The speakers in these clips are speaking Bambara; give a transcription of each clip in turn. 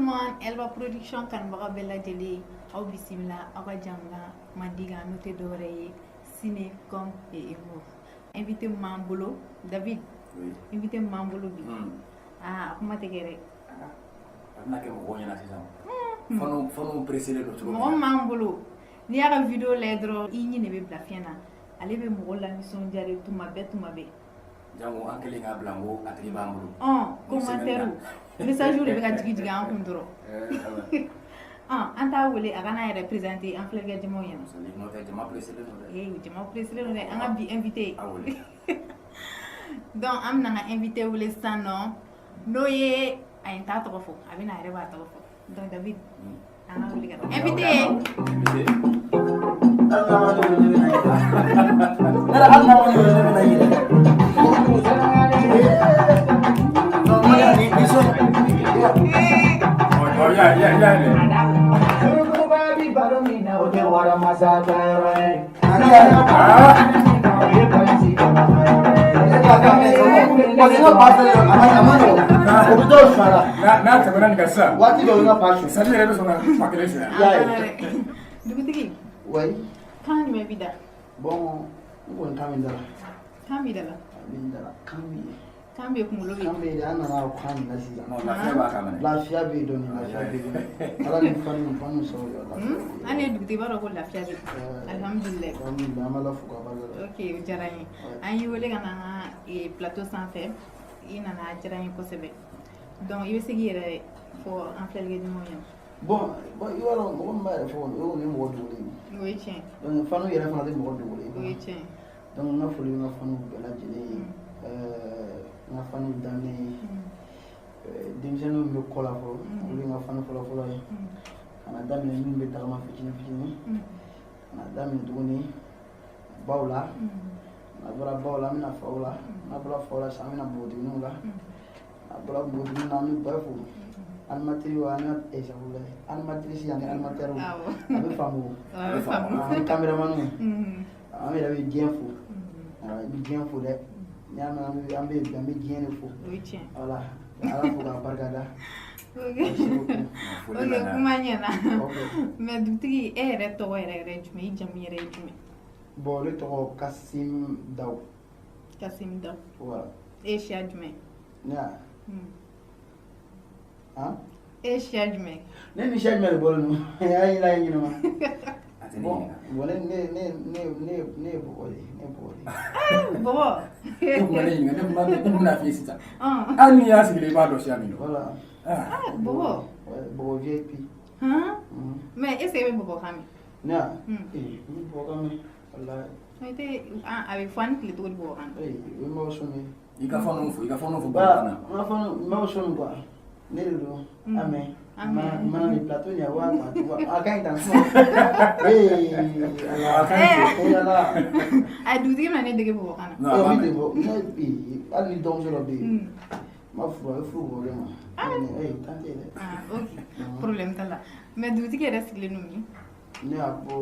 everyone, Elba Production kanbaga bɛɛ lajɛlen aw bisimila aw ka jamana Madiga n'o tɛ dɔwɛrɛ ye ciné comme et humour. Invité min b'an bolo David. Oui. Invité min b'an bolo bi. A kuma tɛ kɛ dɛ. A bɛna kɛ mɔgɔw ɲɛna sisan. Fanu pressé don cogo min na. Mɔgɔ min b'an bolo n'i y'a ka vidéo lajɛ dɔrɔn i ɲi de bɛ bila fiɲɛ na. Ale bɛ mɔgɔ lanisɔndiya de tuma bɛɛ. Jango an kelen k'a bila n ko a tigi b'an bolo. Commentaire message de bɛ ka jigin an kun dɔrɔn. An t'a wele a kana yɛrɛ présenter an filɛkɛ jamaw ɲɛna. N'o tɛ jama pressé don dɛ. Jama pressé don dɛ. An ka bi invité. A wele. Donc an bɛna an ka invité wele sisan nɔ n'o ye a ye n t'a tɔgɔ fɔ a bɛna a yɛrɛ b'a tɔgɔ fɔ. Donc David an ka wele ka taa. Invité. N'a tɛmɛna nin kan sisan waati dɔ n ka page sali yɛrɛ bɛ sɔn ka fa kelen suɲɛ. Dugutigi. Oui. Kan jumɛn b'i da? Bon, n kɔni kan bɛ n da la. Kan b'i da la? A bɛ n da la. Kan bɛ yen. Kan bɛ kunkolo bɛ yen. Kan bɛ yen, an nana o kan na sisan. Lafiya b'a kan mɛnɛ. Lafiya bɛ yen dɔɔni, lafiya bɛ yen. Ala ni fani sɔrɔ yɔrɔ la. An ye dugutigi b'a dɔn ko lafiya bɛ yen. Alhamdulilayi. Alhamdulilayi, an b'a la fo ka barika da. Ok, o diyara n ye. An y'i wele ka na an ka plateau sanfɛ. I nana a diyara n ye kosɛbɛ. Donc i bɛ se k'i yɛrɛ fɔ an filɛlikɛ ɲumanw ɲɛna. Bon, i b'a dɔn mɔgɔ min b'a yɛrɛ fɔ o ye mɔgɔ dogolen ye. O ye tiɲɛ. Donc fanu yɛrɛ fana tɛ mɔgɔ dogolen ye. O ye tiɲɛ. Donc n ka foli bɛ n ka fanu bɛɛ lajɛlen ye. N ka fanu daminɛ ye denmisɛnninw bɛ kɔ la fɔlɔ olu ye n ka fanu fɔlɔ ye. Ka na daminɛ minnu bɛ tagama fitinin ka na daminɛ tuguni baw la. N'a bɔra baw la an bɛna faw la. N'a bɔra faw la sisan an bɛna npogotigininw la. N'a bɔra npogotigininw na an bɛ bɛɛ fo. Animatrice animatrice ani animateur a bɛ faamu. Ani caméraman an yɛrɛ bɛ diɲɛ fo. I bɛ diɲɛ fo dɛ. N'i y'a mɛn an bɛ diɲɛ de fo. O ye tiɲɛ. Voilà. Ala fo k'a barika da. Ok, kuma ɲɛna. Mais dugutigi e yɛrɛ tɔgɔ yɛrɛ ye jumɛn? I jamu yɛrɛ ye jumɛn? Bon ne tɔgɔ Kasim Daw. Kasim Daw. Voilà. E ye siya jumɛn? Ne y'a. E ye siya jumɛn? Ne ni siya jumɛn de bɔlen don? A y'a yira yen ɲininka. Bon ne ye bɔgɔ de ye. Bɔgɔ? Ne kun bɛ ne ɲininka ne bɛna f'i ye sisan. Hali n'i y'a sigilen i b'a dɔn siya min don. Voilà. Bɔgɔ? Bɔgɔ VIP. Mais est-ce que e bɛ bɔgɔ kan mɛn? Ne y'a? N bɛ bɔgɔ kan mɛn. Walayi. A bɛ fɔ an ni tile cogo di bɔgɔ kan? O ye maaw sɔnni. I ka fɔnɔ fɔ bɔgɔ kan na. N ka fɔnɔ maaw sɔnni quoi. Ne de don. Amɛ. Mana ni plateau ɲɛ waa a ka ɲi tan sisan. Ala. A dugutigi bɛna ne dege bɔgɔ kan na. Ne tɛ bɔ hali ni dɔgɔmuso dɔ bɛ yen n b'a furu a bɛ furu bɔlen ma. Tan tɛ dɛ. Ok, problème t'a la. Mais dugutigi yɛrɛ sigilen don min? Ne y'a bɔ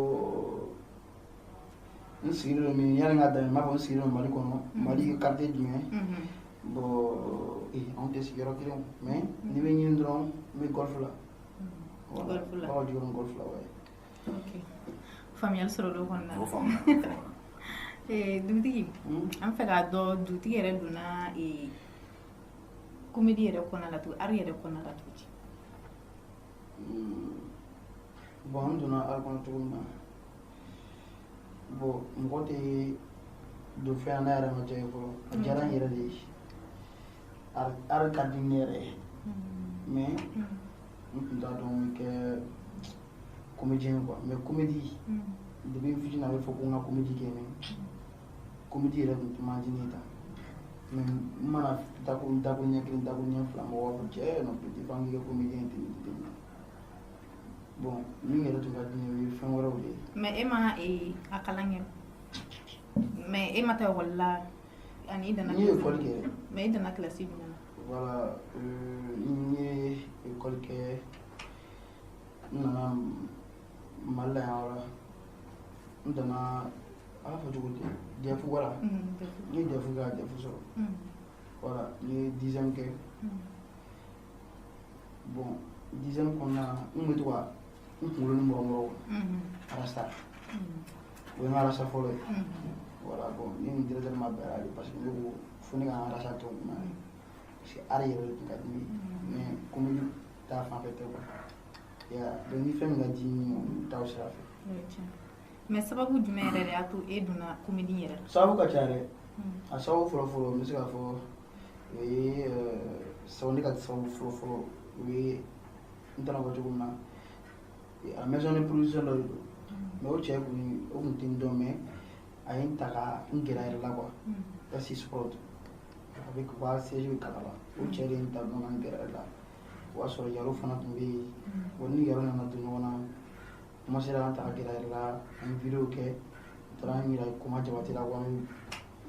n sigilen don min yanni n ka daminɛ n b'a fɔ n sigilen don Mali kɔnɔ Mali quartier jumɛn. Bon anw tɛ sigiyɔrɔ kelen mais n'i bɛ ɲini dɔrɔn n bɛ golf la. Golf la. Bawo jigin golf la ouais. Ok. Faamuyali sɔrɔ l'o kɔnɔna na. O faamuya. Dugutigi an fɛ k'a dɔn dugutigi yɛrɛ donna comédie yɛrɛ kɔnɔna la art yɛrɛ kɔnɔna la cogo di? Bon an donna art kɔnɔ cogo min na bon mɔgɔ tɛ don fɛn na yɛrɛ ma diya ye fɔlɔ a diyara n yɛrɛ de ye art ka di ne yɛrɛ ye mais n tun t'a dɔn n bɛ kɛ comédien ye quoi mais comédie depuis n fitinin a bɛ fɔ ko n ka comédie kɛ mais comédie yɛrɛ tun man di ne ye tan mais n mana dako ɲɛ kelen dako ɲɛ fila mɔgɔw b'a fɔ cɛ non petit fɔ an k'i kɛ comédien ye ten bon min yɛrɛ tun ka di ne ye o ye fɛn wɛrɛw de ye. Mais e ma a kalan kɛ mais e ma taa école la ani i danna. N ye école kɛ. Mais i danna classe jumɛn na? Voilà n ye école kɛ n nana Mali la yan yɔrɔ n danna a b'a fɔ cogo di DEF voilà n ye DEF kɛ ka DEF sɔrɔ voilà n ye 10e kɛ bon dizaine kɔnɔna n bɛ to ka n kunkolo ni mɔrɔmɔrɔ arasa o ye n ka arasa fɔlɔ ye voilà bon ni nin directeur ma bɛn a la parce que ne ko fo ne ka n ka arasa tɔ kunna parce que ari yɛrɛ de tun ka di ne ye mais comédie t'a fanfɛ tɛ quoi donc ni fɛn min ka di n t'aw sira fɛ. Mais sababu jumɛn yɛrɛ de y'a to e donna comédie yɛrɛ la? Sababu ka ca dɛ a sababu fɔlɔ-fɔlɔ n bɛ se k'a fɔ o ye sababu ne ka sababu fɔlɔ-fɔlɔ o ye n tɛna fɔ cogo min na a maison de production dɔ de don mais o cɛ kun tɛ n dɔn mais a ye n ta ka n gɛrɛ a yɛrɛ la quoi kasi sport a bɛ u ka siège bɛ Kala la o cɛ de ye n ta dɔn ka n gɛrɛ a yɛrɛ la o y'a sɔrɔ Yaro fana tun bɛ yen bon ni Yaro nana don ɲɔgɔn na commencé ka n ta ka gɛrɛ a yɛrɛ la an ye vidéo kɛ taara an yira Koma Jabate la wa an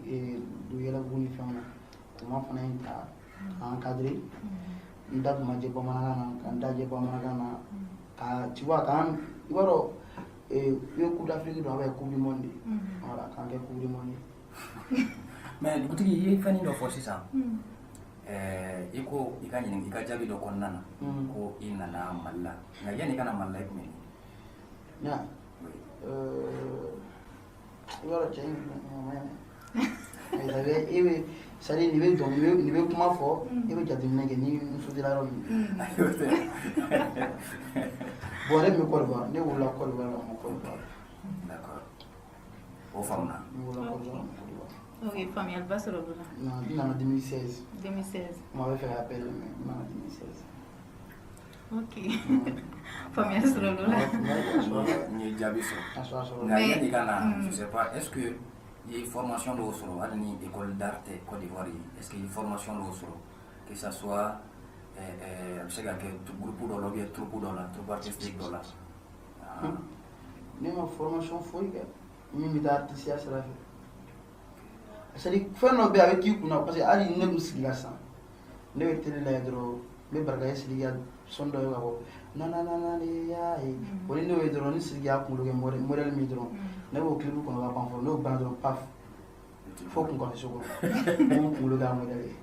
ye don yɛlɛbugu ni fɛnw na Koma fana ye n ta k'an cadré n da tun ma jɛ bamanankan na ka n da jɛ bamanankan na ka tu vois k'an i b'a dɔn i bɛ Coupe d'Afrique dɔn a bɛ Coupe du Monde voilà k'an kɛ Coupe du Monde. Mais dugutigi i ye fɛn dɔ fɔ sisan i ko i ka ɲininka i ka jaabi dɔ kɔnɔna na ko i nana Mali la nka yanni i ka na Mali la i tun bɛ min? I b'a dɔn cɛ in i bɛ c'est-à-dire nin bɛ dɔn nin bɛ kuma fɔ i bɛ jateminɛ kɛ ni muso dira yɔrɔ min bon ne tun bɛ Côte d'Ivoire ne wolola Côte d'Ivoire la ma Côte d'Ivoire. D'accord o faamuna. Ne wolola Côte d'Ivoire ma Côte d'Ivoire. Ok, faamuyali ba sɔrɔ o la. Non n nana 2016. 2016. N bɛ fɛ ka appel mais n nana 2016. Ok. Faamuyali sɔrɔ o la. N ye jaabi sɔrɔ nka Mais yanni i ka na je sais pas est-ce que i ye formation dɔw sɔrɔ hali ni école d'art tɛ Côte d'Ivoire ye est-ce que i ye formation dɔw sɔrɔ que ça soit a bɛ se ka kɛ groupe dɔ la ou bien troupe dɔ la troupe artistique dɔ la. Ne ma formation foyi kɛ min bɛ taa artisiya sira fɛ c'est-à-dire fɛn dɔ bɛ yen a bɛ k'i kunna parce que hali ne tun sigila sisan ne bɛ télé lajɛ dɔrɔn n bɛ Barika ye Sidiki ka son dɔ ye ka bɔ nanana de y'a ye o ni ne y'o ye dɔrɔn ni Sidiki y'a kunkolo kɛ modèle min dɔrɔn ne b'o clip kɔnɔ ka ban fɔlɔ n'o banna dɔrɔn paf fo kun kɔfɛ so kɔnɔ ne b'o kunkolo kɛ a modèle ye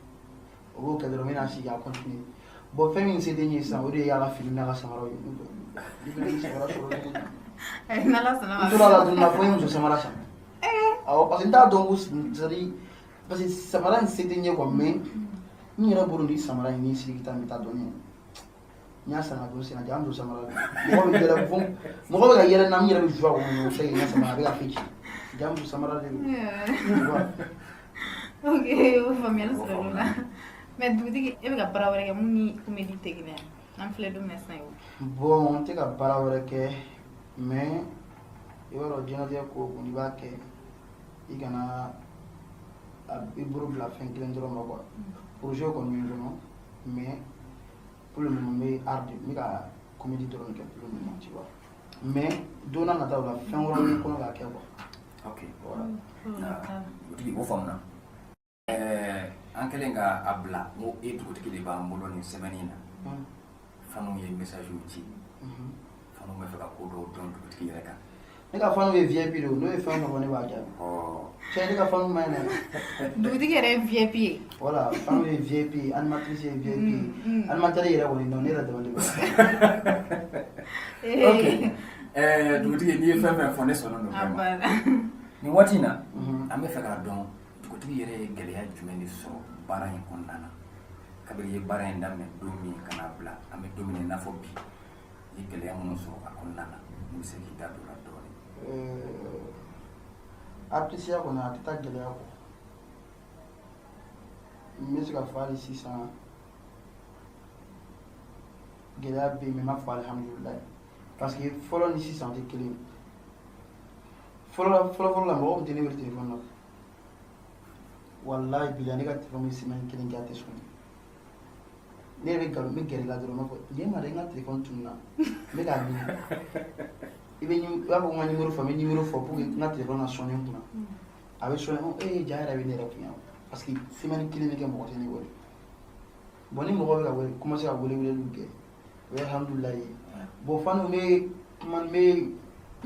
o b'o kɛ dɔrɔn n bɛna sigi a continuer bon fɛn min se tɛ n ye sisan o de ye a ka fini n'a ka samaraw ye i bɛ samara sɔrɔ n'Ala sɔnna ma. n tora la don na fo n ye muso samara san awɔ parce que n t'a dɔn ko c'est-à-dire parce que samara in se tɛ n ye quoi mais n yɛrɛ bolo ni samara in ni Sidiki ta n t'a dɔn n y'a san ka don sen na jaa n don samara mɔgɔ bɛ yɛlɛ mɔgɔ bɛ ka yɛlɛ na n yɛrɛ bɛ joie kɔnɔ o fɛ n ka samara a bɛ ka fɛn ci jaa n don samara de don. Ok, o faamuyali sɔrɔ o la. Mais dugutigi e bɛ ka baara wɛrɛ kɛ mun ni comédie tɛ kelen ye an filɛ don min na sisan. Bon n tɛ ka baara wɛrɛ kɛ mais i b'a dɔn diɲɛlatigɛ ko o ko n'i b'a kɛ i kana i bolo bila fɛn kelen dɔrɔn ma quoi projet kɔni bɛ n kɔnɔ mais pour le moment n bɛ art n bɛ ka comédie dɔrɔn kɛ pour le moment tu vois mais don n'a nataw la fɛn wɛrɛ bɛ n kɔnɔ k'a kɛ quoi. Ok voilà. Dugutigi o faamuna an kɛlen ka a bila n ko e dugutigi de b'an bolo nin sɛbɛnni in na faniw ye message ci faniw bɛ fɛ ka ko dɔw dɔn dugutigi yɛrɛ kan. Ne ka faniw ye VIP de n'o ye fɛn o fɛn fɔ ne b'a jaabi. Cɛ ne ka faniw ma ɲi dɛ. Dugutigi yɛrɛ ye VIP ye. Voilà faniw ye VIP animatrice ye VIP animateur yɛrɛ kɔni dɔn ne yɛrɛ dabali bɛ. Ok dugutigi n'i ye fɛn fɛn fɔ ne sɔnna n'o bɛɛ ma nin waati in na an bɛ fɛ k'a dɔn dugutigi yɛrɛ ye gɛlɛya jumɛn de sɔrɔ baara in kɔnɔna na kabini i ye baara in daminɛ don min ka n'a bila an bɛ don min i n'a fɔ bi i ye gɛlɛya minnu sɔrɔ a kɔnɔna na n bɛ se k'i da don o la dɔɔnin. Artisiya kɔni a tɛ taa gɛlɛya kɔ n bɛ se ka fɔ hali sisan gɛlɛya bɛ yen mais n b'a fɔ alihamudulilayi parce que fɔlɔ ni sisan tɛ kelen ye fɔlɔ la mɔgɔw tun tɛ ne wele téléphone na walayi bilayi ne ka téléphone bɛ semaine kelen kɛ a tɛ sɔn ne yɛrɛ bɛ gɛrɛ i la dɔrɔn n b'a fɔ nin ma dɛ n ka téléphone tununna n bɛ k'a ɲini i b'a fɔ ko n ka numéro fɔ n bɛ numéro fɔ pour que n ka téléphone ka sonner n kunna a bɛ sonner jaa yɛrɛ bɛ ne yɛrɛ kun yan parce que semaine kelen bɛ kɛ mɔgɔ tɛ ne wele bon ni mɔgɔ bɛ ka wele commencer ka weleweleliw kɛ o ye alhamdulilayi ye bon faniw n bɛ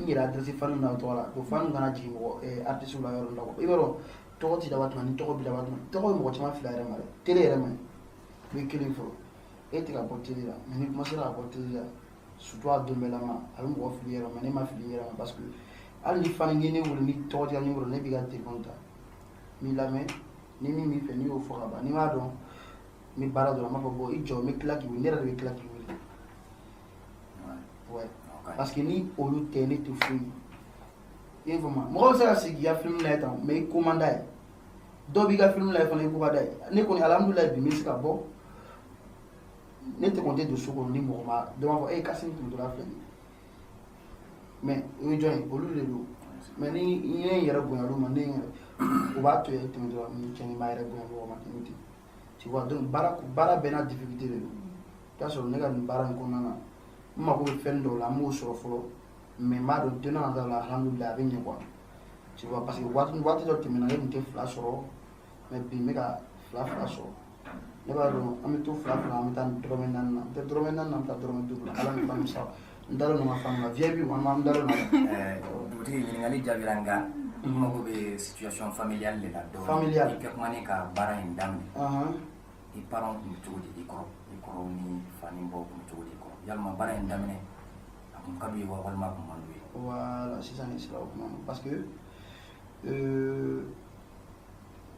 n yɛrɛ adresse faniw na o tɔgɔ la bon faniw kana jigin mɔgɔ artiste la yɔrɔ la quoi i b'a dɔn tɔgɔ tɛ laban tuma ni tɔgɔ bɛ laban tuma tɔgɔ bɛ mɔgɔ caman fila yɛrɛ ma dɛ télé yɛrɛ ma o ye kelen fɔlɔ e tɛ ka bɔ télé la mais ni commencé ka bɔ télé la surtout a don bɛɛ lama a bɛ mɔgɔ fili yɛrɛ ma ne ma fili yɛrɛ ma parce que hali ni fana ni ne wele ni tɔgɔ tɛ numéro ne b'i ka téléphone ta n'i lamɛn ni min b'i fɛ n'i y'o fɔ ka ban n'i m'a dɔn n bɛ baara dɔ la n b'a fɔ bon i jɔ n bɛ tila k'i wele ne yɛrɛ de bɛ tila k'i wele ouais parce que ni olu tɛ ne tɛ foyi i fɔ ma mɔgɔ bɛ se ka sigi k'i ka film lajɛ tan mais i ko man d'a ye dɔw b'i ka film lajɛ fana i ko ka d'a ye ne kɔni alhamdulilayi bi n bɛ se ka bɔ ne tɛ kɔni tɛ don so kɔnɔ ni mɔgɔ ma dɔ b'a fɔ Kassim tɛmɛtɔla filɛ nin ye mais o ye jɔn ye olu de don mais ni n ye n yɛrɛ bonya olu ma ne yɛrɛ o b'a to yen tɛmɛtɔla ni cɛnni b'a yɛrɛ bonya mɔgɔ ma ten ten tu vois donc baara bɛɛ n'a difficulté de don i b'a sɔrɔ ne ka nin baara in kɔnɔna na n mago bɛ fɛn dɔw la n b'o sɔrɔ fɔlɔ mais n b'a dɔn don n'a nataw la alhamdulilayi a bɛ ɲɛ quoi tu vois parce que waati dɔ tɛmɛna ne tun tɛ fila sɔrɔ mais bi n bɛ ka fila sɔrɔ ne b'a dɔn an bɛ to fila an bɛ taa dɔrɔmɛ 4 na n tɛ dɔrɔmɛ 4 na n bɛ taa dɔrɔmɛ 5 la ala ni faamu sa n dalen don n ka faamu la VIP walima n dalen don dugutigi ɲininkali jaabira nka n mago bɛ situation familiale de la dɔɔnin familiale i kɛ kuma ne ka baara in daminɛ i parents tun bɛ cogo di i kɔrɔ ni fa ni baw tun bɛ cogo di i kɔrɔ yalima baara in daminɛ a tun ka d'u ye wa walima a tun man d'u ye voilà sisan ne sera o kuma ma parce que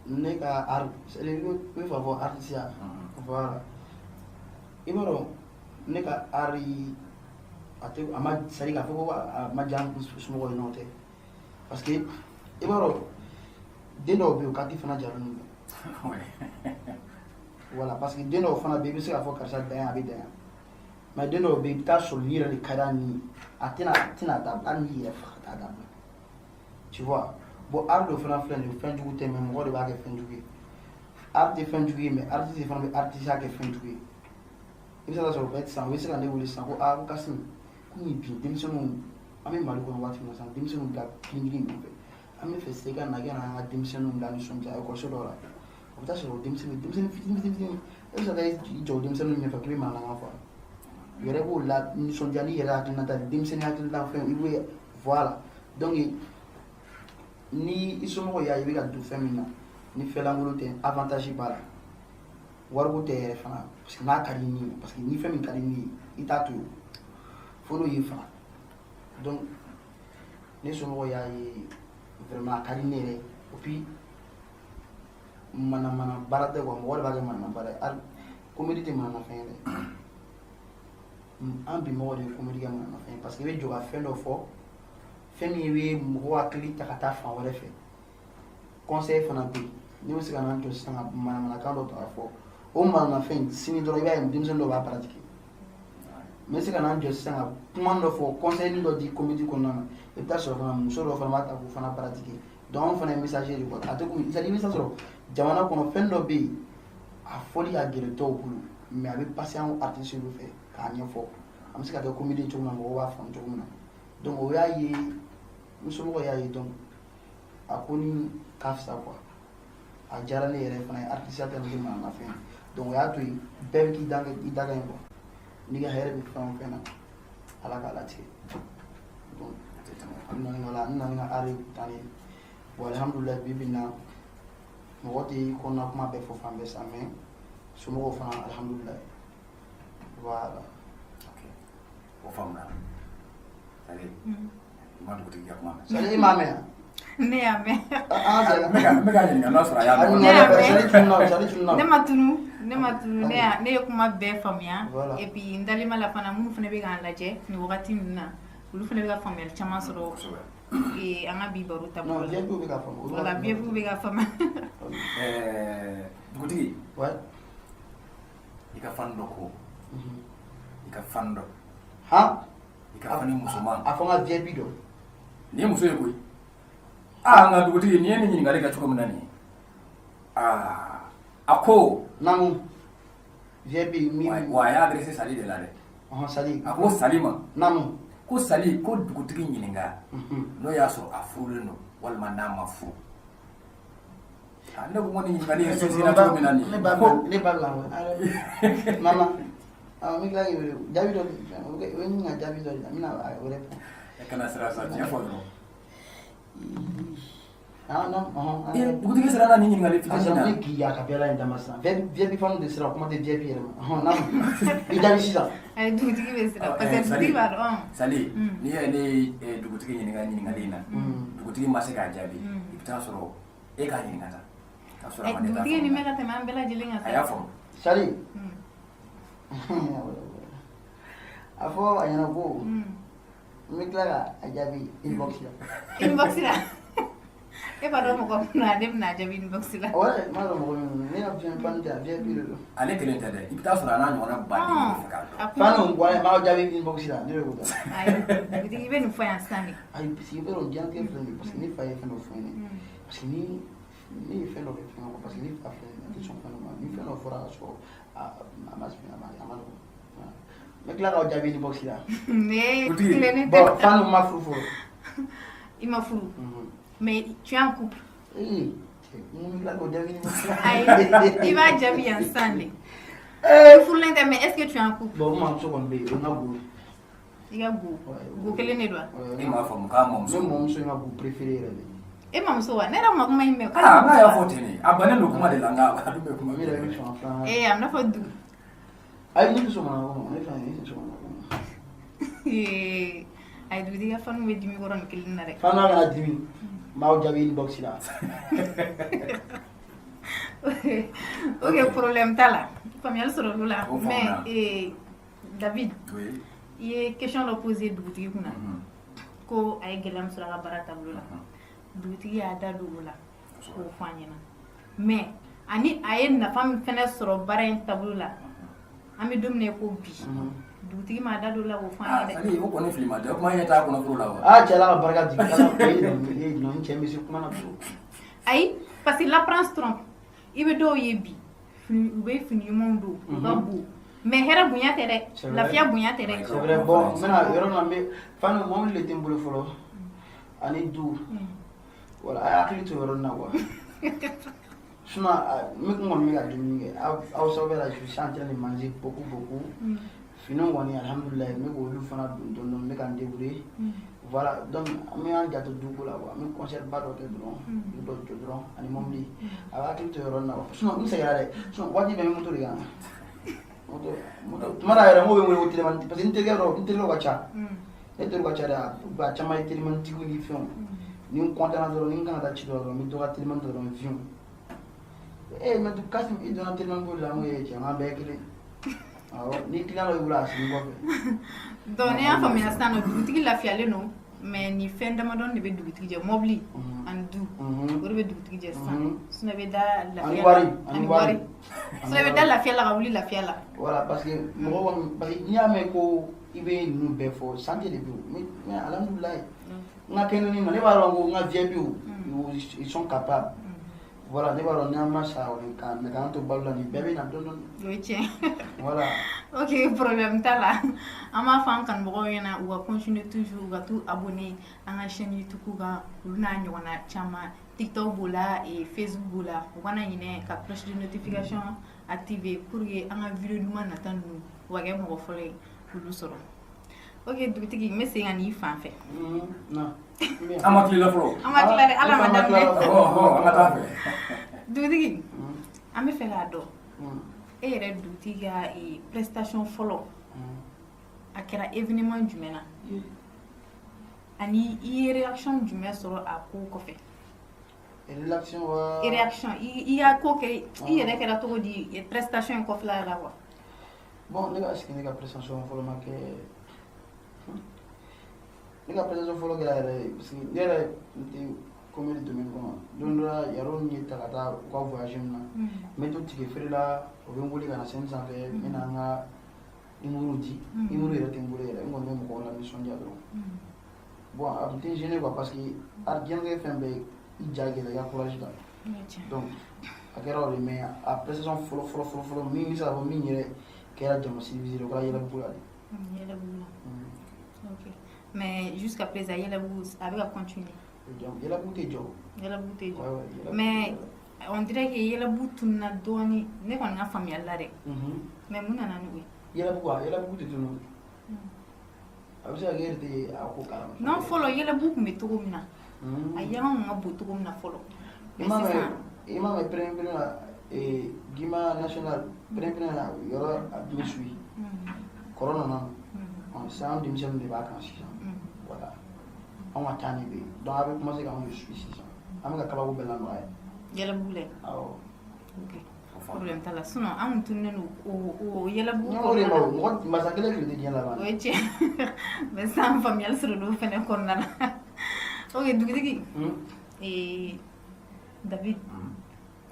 ne ka art c'est-à-dire i bɛ fɛ ka fɔ artisiya voilà i b'a dɔn ne ka art a tɛ a ma c'est-à-dire k'a fɔ ko a ma diya n somɔgɔw ye ɲɔgɔn tɛ parce que i b'a dɔn den dɔw bɛ yen o kati fana jalen don voilà parce que den dɔw fana bɛ yen i bɛ se k'a fɔ karisa dan yan a bɛ dan yan mais den dɔw bɛ yen i bɛ taa sɔrɔ n'i yɛrɛ de ka d'a ni a tɛna dabila hali n'i yɛrɛ faga t'a dabila tu vois bon art dɔ fana filɛ nin ye fɛn jugu tɛ mais mɔgɔ de b'a kɛ fɛn jugu ye art tɛ fɛn jugu ye mais artiste fana bɛ artisiya kɛ fɛn jugu ye i bɛ se ka sɔrɔ bɛɛ sisan u bɛ se ka ne wele sisan ko ko Kassim ko nin bi denmisɛnninw an bɛ Mali kɔnɔ waati min na sisan denmisɛnninw bila kiliniki nɔfɛ an bɛ fɛ se ka na kɛ an ka denmisɛnninw lanisɔndiya ekɔliso dɔw la o bɛ taa sɔrɔ denmisɛnnin fitinin e bɛ se ka i jɔ denmisɛnninw ɲɛfɛ k'i bɛ mankan fɔ u yɛrɛ b'o la nisɔndiya n'i yɛrɛ hakilinata ye denmisɛnnin hakilina fɛn i b'o voilà donc ni i somɔgɔw y'a ye i bɛ ka don fɛn min na ni fɛnlankolon tɛ avantage b'a la wariko tɛ yɛrɛ fana parce que n'a ka di ni ye parce que ni fɛn min ka di ni ye i t'a to yen fo n'o y'i faga donc ne somɔgɔw y'a ye vraiment a ka di ne yɛrɛ et puis manamana baara tɛ quoi mɔgɔ de b'a kɛ manamana baara ye hali comédie tɛ manamana fɛn ye dɛ an bi mɔgɔ de ye comédie kɛ manamana fɛn ye parce que i bɛ jɔ ka fɛn dɔ fɔ fɛn min i bɛ mɔgɔw hakili ta ka taa fan wɛrɛ fɛ conseil fana bɛ yen ne bɛ se ka na n jɔ sisan ka manamanakan dɔ ta ka fɔ o manamana fɛn sini dɔrɔn i b'a ye denmisɛnnin dɔw b'a pratiquer n bɛ se ka na n jɔ sisan ka kuma dɔ fɔ conseil dɔ di comédie kɔnɔna na i bɛ taa sɔrɔ fana muso dɔ fana b'a ta k'o fana pratiquer donc anw fana ye messager de quoi a tɛ komi c'est-à-dire i bɛ se ka sɔrɔ jamana kɔnɔ fɛn dɔ bɛ yen a fɔli a gɛlɛn tɔw bolo mais a bɛ passer anw artistes de fɛ k'a ɲɛfɔ an bɛ se ka kɛ comédie cogo min na mɔgɔw b'a faamu cogo min na donc o y'a ye n somɔgɔw y'a ye donc a ko ni ka fisa quoi a diyara ne yɛrɛ fana ye artisiya tɛ ne manamana fɛn ye donc o y'a to yen bɛɛ bɛ k'i da kɛ quoi n'i ka hɛrɛ bɛ fɛn o fɛn na ala k'a latigɛ donc n nana ni ka art ye tan de bon alhamdulilayi bi bi in na mɔgɔ tɛ kɔnɔna kuma bɛɛ fɔ fan bɛɛ sa mais somɔgɔw fana alhamdulilayi voilà o faamuna c'est-à-dire i ma dugutigi ka kuma mɛn c'est-à-dire i m'a mɛn yan ne y'a mɛn n bɛ ka ɲininka n'a sɔrɔ a y'a mɛn ne ma tunu ne ye kuma bɛɛ faamuya Voilà. et puis n dalima la fana minnu fana bɛ k'an lajɛ nin wagati ninnu na olu fana bɛ ka faamuyali caman sɔrɔ an ka bi baro taabolo non la vieux bɛ ka faamu voilà vieux bɛ ka faamuya dugutigi ouais i ka fan dɔ ko i ka fan dɔ han i ka fani musoman a fɔ n ka vieux dɔ nin ye muso ye koyi nka dugutigi nin ye nin ɲininkali kɛ cogo min na nin ye a ko namu vieux min wa a y'a adressé Sali de la dɛ Sali a ko Sali ma namu ko Sali ko dugutigi ɲininka n'o y'a sɔrɔ a furulen don walima n'a ma furu ne ko nin ɲininkali ye sinsinna cogo min na nin ne ba bila mama n bɛ tila k'i wele jaabi dɔ o bɛ ɲininka jaabi dɔ de la n bɛna o répondre e kana siran sa tiɲɛ fɔ dɔrɔn dugutigi sera na ni ɲininkali Asa fitinin ne k'i y'a ka bɛɛ la in dama sisan VIP fana de sera kuma tɛ VIP yɛrɛ ma i jaabi sisan Ay dugutigi bɛ siran parce que dugutigi b'a dɔn Sali n'i ye ne dugutigi ɲininka ɲininkali in na dugutigi ma se k'a jaabi i bɛ taa sɔrɔ e k'a ɲininka ta k'a sɔrɔ a ma ne ta dugutigi nin bɛ ka tɛmɛ an bɛɛ lajɛlen kan a y'a faamu Sali a fɔ a ɲɛna ko n bɛ tila ka a jaabi inbox la inbox la e b'a dɔn mɔgɔ min na ne bɛna jaabi inbox la ouais m'a dɔn mɔgɔ min ne ka fiɲɛ ban tɛ a VIP de don ale kelen tɛ dɛ i bɛ taa sɔrɔ a n'a ɲɔgɔnna baden de bɛ fɛ k'a dɔn fana bɔra yen m'aw jaabi inbox la ne bɛ k'o dɔn ayi dugutigi bɛ nin fɔ yan sisan de ayi parce que i bɛ dɔn diɲɛlatigɛ filɛ nin ye parce que ne fa ye fɛn dɔ fɔ n ye parce que ni ne ye fɛn dɔ kɛ fɛn kɔ parce que ne fa filɛ nin ye a tɛ sɔn fɛn dɔ ma ni fɛn dɔ fɔra ka sɔrɔ a ma sɛgɛn a ma nɔgɔn n bɛ tila k'aw jaabi inbox la tilennen tɛ bon fana ma furu fɔlɔ i ma furu mais tu es en couple mun bɛ tila k'o jaabi inbox la ayi i b'a jaabi yan sisan de i furulen tɛ mais est ce que tu es en couple bon n mamuso kɔni bɛ yen o n ka go i ka go kelen de don wa e m'a faamu k'a mamuso ne mamuso ye n ka go préféré yɛrɛ de e mamuso wa ne yɛrɛ ma kuma in mɛn n'a y'a fɔ ten de a bannen don kuma de la nka a dun bɛ kuma n yɛrɛ bɛ sɔn filanan a bɛna fɔ dugu ayi ne tɛ sɔn ka na kɔnɔ ne fɛn ne tɛ sɔn ka na kɔnɔ ayi dugutigi ka fanu bɛ dimi kɔrɔ nin kelen na dɛ fana kana dimi m'aw jaabi inbox la ok problème t'a la faamuyali sɔrɔ olu la mais David i ye question dɔ posé dugutigi kunna ko a ye gɛlɛya min sɔrɔ a ka baara taabolo la dugutigi y'a da don o la k'o fɔ an ɲɛna mais ani a ye nafa min fɛnɛ sɔrɔ baara in taabolo la an bɛ don min na i ko bi dugutigi m'a da don o la k'o fɔ an ye dɛ Sali o kɔni fili ma tɛ kuma ɲɛ t'a kɔnɔ furu la wa cɛ ala ka barika di ala e nɔ cɛ bɛ se kuma na so ayi parce que l'apparence trompe i bɛ dɔw ye bi u bɛ fini ɲumanw don u ka bon mais hɛrɛ bonya tɛ dɛ lafiya bonya tɛ dɛ c'est vrai bon n bɛna yɔrɔ min na n bɛ fana mɔbili de tɛ n bolo fɔlɔ ani du voilà a y'a hakili to yɔrɔ nin na quoi sinon n kɔni bɛ ka dumuni kɛ aw sababu la je suis en train de manger beaucoup finiw kɔni alhamdulilayi n bɛ k'olu fana don dɔɔnin dɔɔnin n bɛ ka n débrouiller voilà donc an bɛ an janto duko la quoi an bɛ concert ba dɔ kɛ dɔrɔn n dɔ jɔ dɔrɔn ani mɔbili a b'a hakili to yɔrɔ nin na quoi sinon n sɛgɛnna dɛ sinon waati bɛɛ n bɛ moto de kan moto tuma dɔ yɛrɛ n ko bɛ n wele ko télémani parce que n terikɛw ka ca ne terikɛw ka ca dɛ a caman ye télémanitigiw ni fɛnw ni n content na dɔrɔn ni n kan ka taa ci dɔ dɔrɔn n bɛ dɔ ka télémani dɔ dɔrɔn fiyewu mais Kasim i donna télémani ko la n ko cɛ n k'an bɛɛ ye kelen awɔ ni client dɔ y'i bolo a sigi kɔfɛ donc ne y'a faamuya sisan nɔ dugutigi lafiyalen don mais ni fɛn damadɔni de bɛ dugutigi jɛ mɔbili ani du o de bɛ dugutigi jɛ sisan sinon i bɛ da lafiya la ani wari sinon i bɛ da lafiya la ka wuli lafiya la voilà parce que mɔgɔ kɔni parce que n'i y'a mɛn ko i bɛ ninnu bɛɛ fɔ santé de don mais alhamdulilayi n ka kɛnɛ nin ma ne b'a dɔn ko n ka VIP ils sont capables voilà ne b'a dɔn n'an ma sa k'an to balo la nin bɛɛ bɛ na dɔɔnin dɔɔnin o ye tiɲɛ voilà ok problème t'a la an b'a fɔ an kanubagaw ɲɛna u ka continuer toujours u ka t'u abonner an ka chaîne YouTube kan olu n'a ɲɔgɔnna caman TikTok b'o la Facebook b'o la u kana ɲinɛ ka cloche de notification activer pour que an ka vidéo ɲuman nata ninnu u ka kɛ mɔgɔ fɔlɔ ye k'olu sɔrɔ ok dugutigi n bɛ segin ka n'i fan fɛ an ma tila fɔlɔ an ma tila dɛ ala ma daminɛ an ka taa fɛ dugutigi an bɛ fɛ k'a dɔn e yɛrɛ dugutigi ka prestation fɔlɔ a kɛra événement jumɛn na ani i ye réaction jumɛn sɔrɔ a ko kɔfɛ réaction i y'a ko kɛ i yɛrɛ kɛra cogo di prestation in kɔfɛla la wa bon ne ka sigi ne ka prestation fɔlɔ ma kɛ ne ka prestation fɔlɔ kɛra yɛrɛ parce que ne yɛrɛ n tɛ comédie domaine kɔnɔ don dɔ la yaro min ye ta ka taa u ka voyage min na n bɛ to tike feere la o bɛ n wele ka na scène sanfɛ n bɛ na n ka numéro di numéro yɛrɛ tɛ n bolo yɛrɛ n kɔni bɛ mɔgɔw la nisɔndiya dɔrɔn bon a tun tɛ gêné quoi parce que diɲɛlatigɛ fɛn bɛɛ i ja gɛlɛya i ka courage ta donc a kɛra o de mais a prestation fɔlɔ min bɛ se ka fɔ min yɛrɛ kɛra jama civilisé o kɛra Yɛlɛbugu la de Yɛlɛbugu la ok mais jusqu'à présent Yɛlɛbugu a bɛ ka continuer Yɛlɛbugu tɛ jɔ mais on dirait que Yɛlɛbugu tununa dɔɔni ne kɔni ka faamuyali la dɛ mais mun nana n'o ye Yɛlɛbugu tɛ tunu a bɛ se ka kɛ e yɛrɛ tɛ a ko kalama non fɔlɔ Yɛlɛbugu tun bɛ cogo min na a y'an ka bon cogo min na fɔlɔ. Imam pren la Gima national pren la yɔrɔ a bi sui. Corona na. On s'en dimisɛn de b'a kan sisan. Voilà. Anw ka taa ni bɛ yen. Donc a bɛ commencer k'anw de sui sisan. An bɛ ka kabako bɛɛ lanɔgɔya. Yɛlɛbugu lɛ. Awɔ. Ok. Problème t'a la sinon anw tunnen don o yɛlɛbugu kɔnɔna na. Mɔgɔ masa kelen tun tɛ diɲɛ laban. O ye tiɲɛ. Mais sisan faamuyali sɔrɔ olu fɛnɛ kɔnɔna na. Ok dugutigi. David.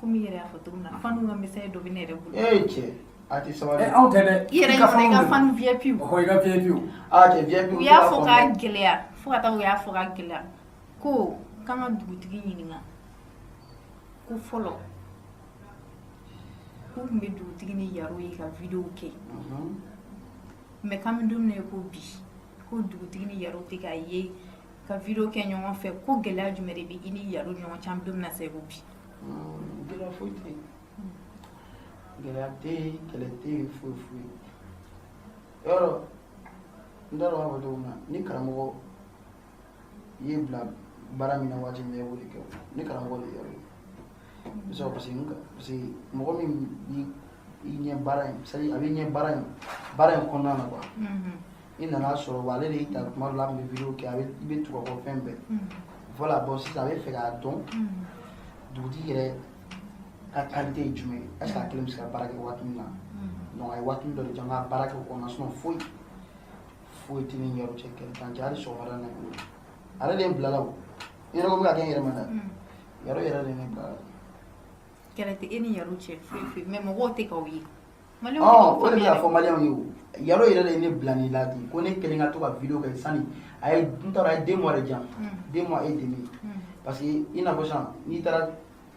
Komi i yɛrɛ y'a fɔ cogo min na fanu ka message dɔ bɛ ne yɛrɛ bolo. Cɛ a tɛ sabali. Anw tɛ dɛ. I yɛrɛ ɲɔgɔnna i ka fanu VIP. I ka VIP. Cɛ VIP. U y'a fɔ k'a gɛlɛya fo ka taa u y'a fɔ k'a gɛlɛya ko k'an ka dugutigi ɲininka ko fɔlɔ k'u tun bɛ dugutigi ni Yaro ye ka video kɛ mais k'an bɛ don min na ko bi ko dugutigi ni Yaro tɛ k'a ye ka video kɛ ɲɔgɔn fɛ ko gɛlɛya jumɛn de bɛ i ni Yaro ɲɔgɔn cɛ an bɛ don min na sa i ko bi. Gɛlɛya foyi tɛ yen gɛlɛya tɛ yen kɛlɛ tɛ yen foyi foyi yɔrɔ n t'a dɔn b'a fɔ cogo min na ni karamɔgɔ ye bila baara min na waati min na i b'o de kɛ ni karamɔgɔ de Yaro ye parce que mɔgɔ min i ɲɛ baara in c'est à dire a bɛ ɲɛ baara in kɔnɔna na quoi i nana sɔrɔ wa ale de y'i ta tuma dɔ la an bɛ video kɛ i bɛ tugu a kɔ fɛn bɛɛ voilà bon sisan a bɛ fɛ k'a dɔn dugutigi yɛrɛ ka qualité ye jumɛn ye est-ce que a kelen bɛ se ka baara kɛ waati min na donc a ye waati min dɔ de jɔ n ka baara kɛ o kɔnɔna sinon foyi tɛ ni Yaro cɛ kɛlɛ t'an cɛ hali sɔgɔmada na ale de ye n bilala o i yɛrɛ ko n bɛ ka kɛ n yɛrɛ ma dɛ Yaro yɛrɛ de ye ne bila kɛlɛ tɛ e ni Yaro cɛ foyi mais mɔgɔw tɛ k'aw ye. O de bɛ ka fɔ maliyɛnw ye o Yaro yɛrɛ de ye ne bila nin la ten ko ne kelen ka to ka video kɛ sani a ye n t'a dɔn a ye 2 mois de jan 2 mois et demi parce que i n'a fɔ sisan n'i taara i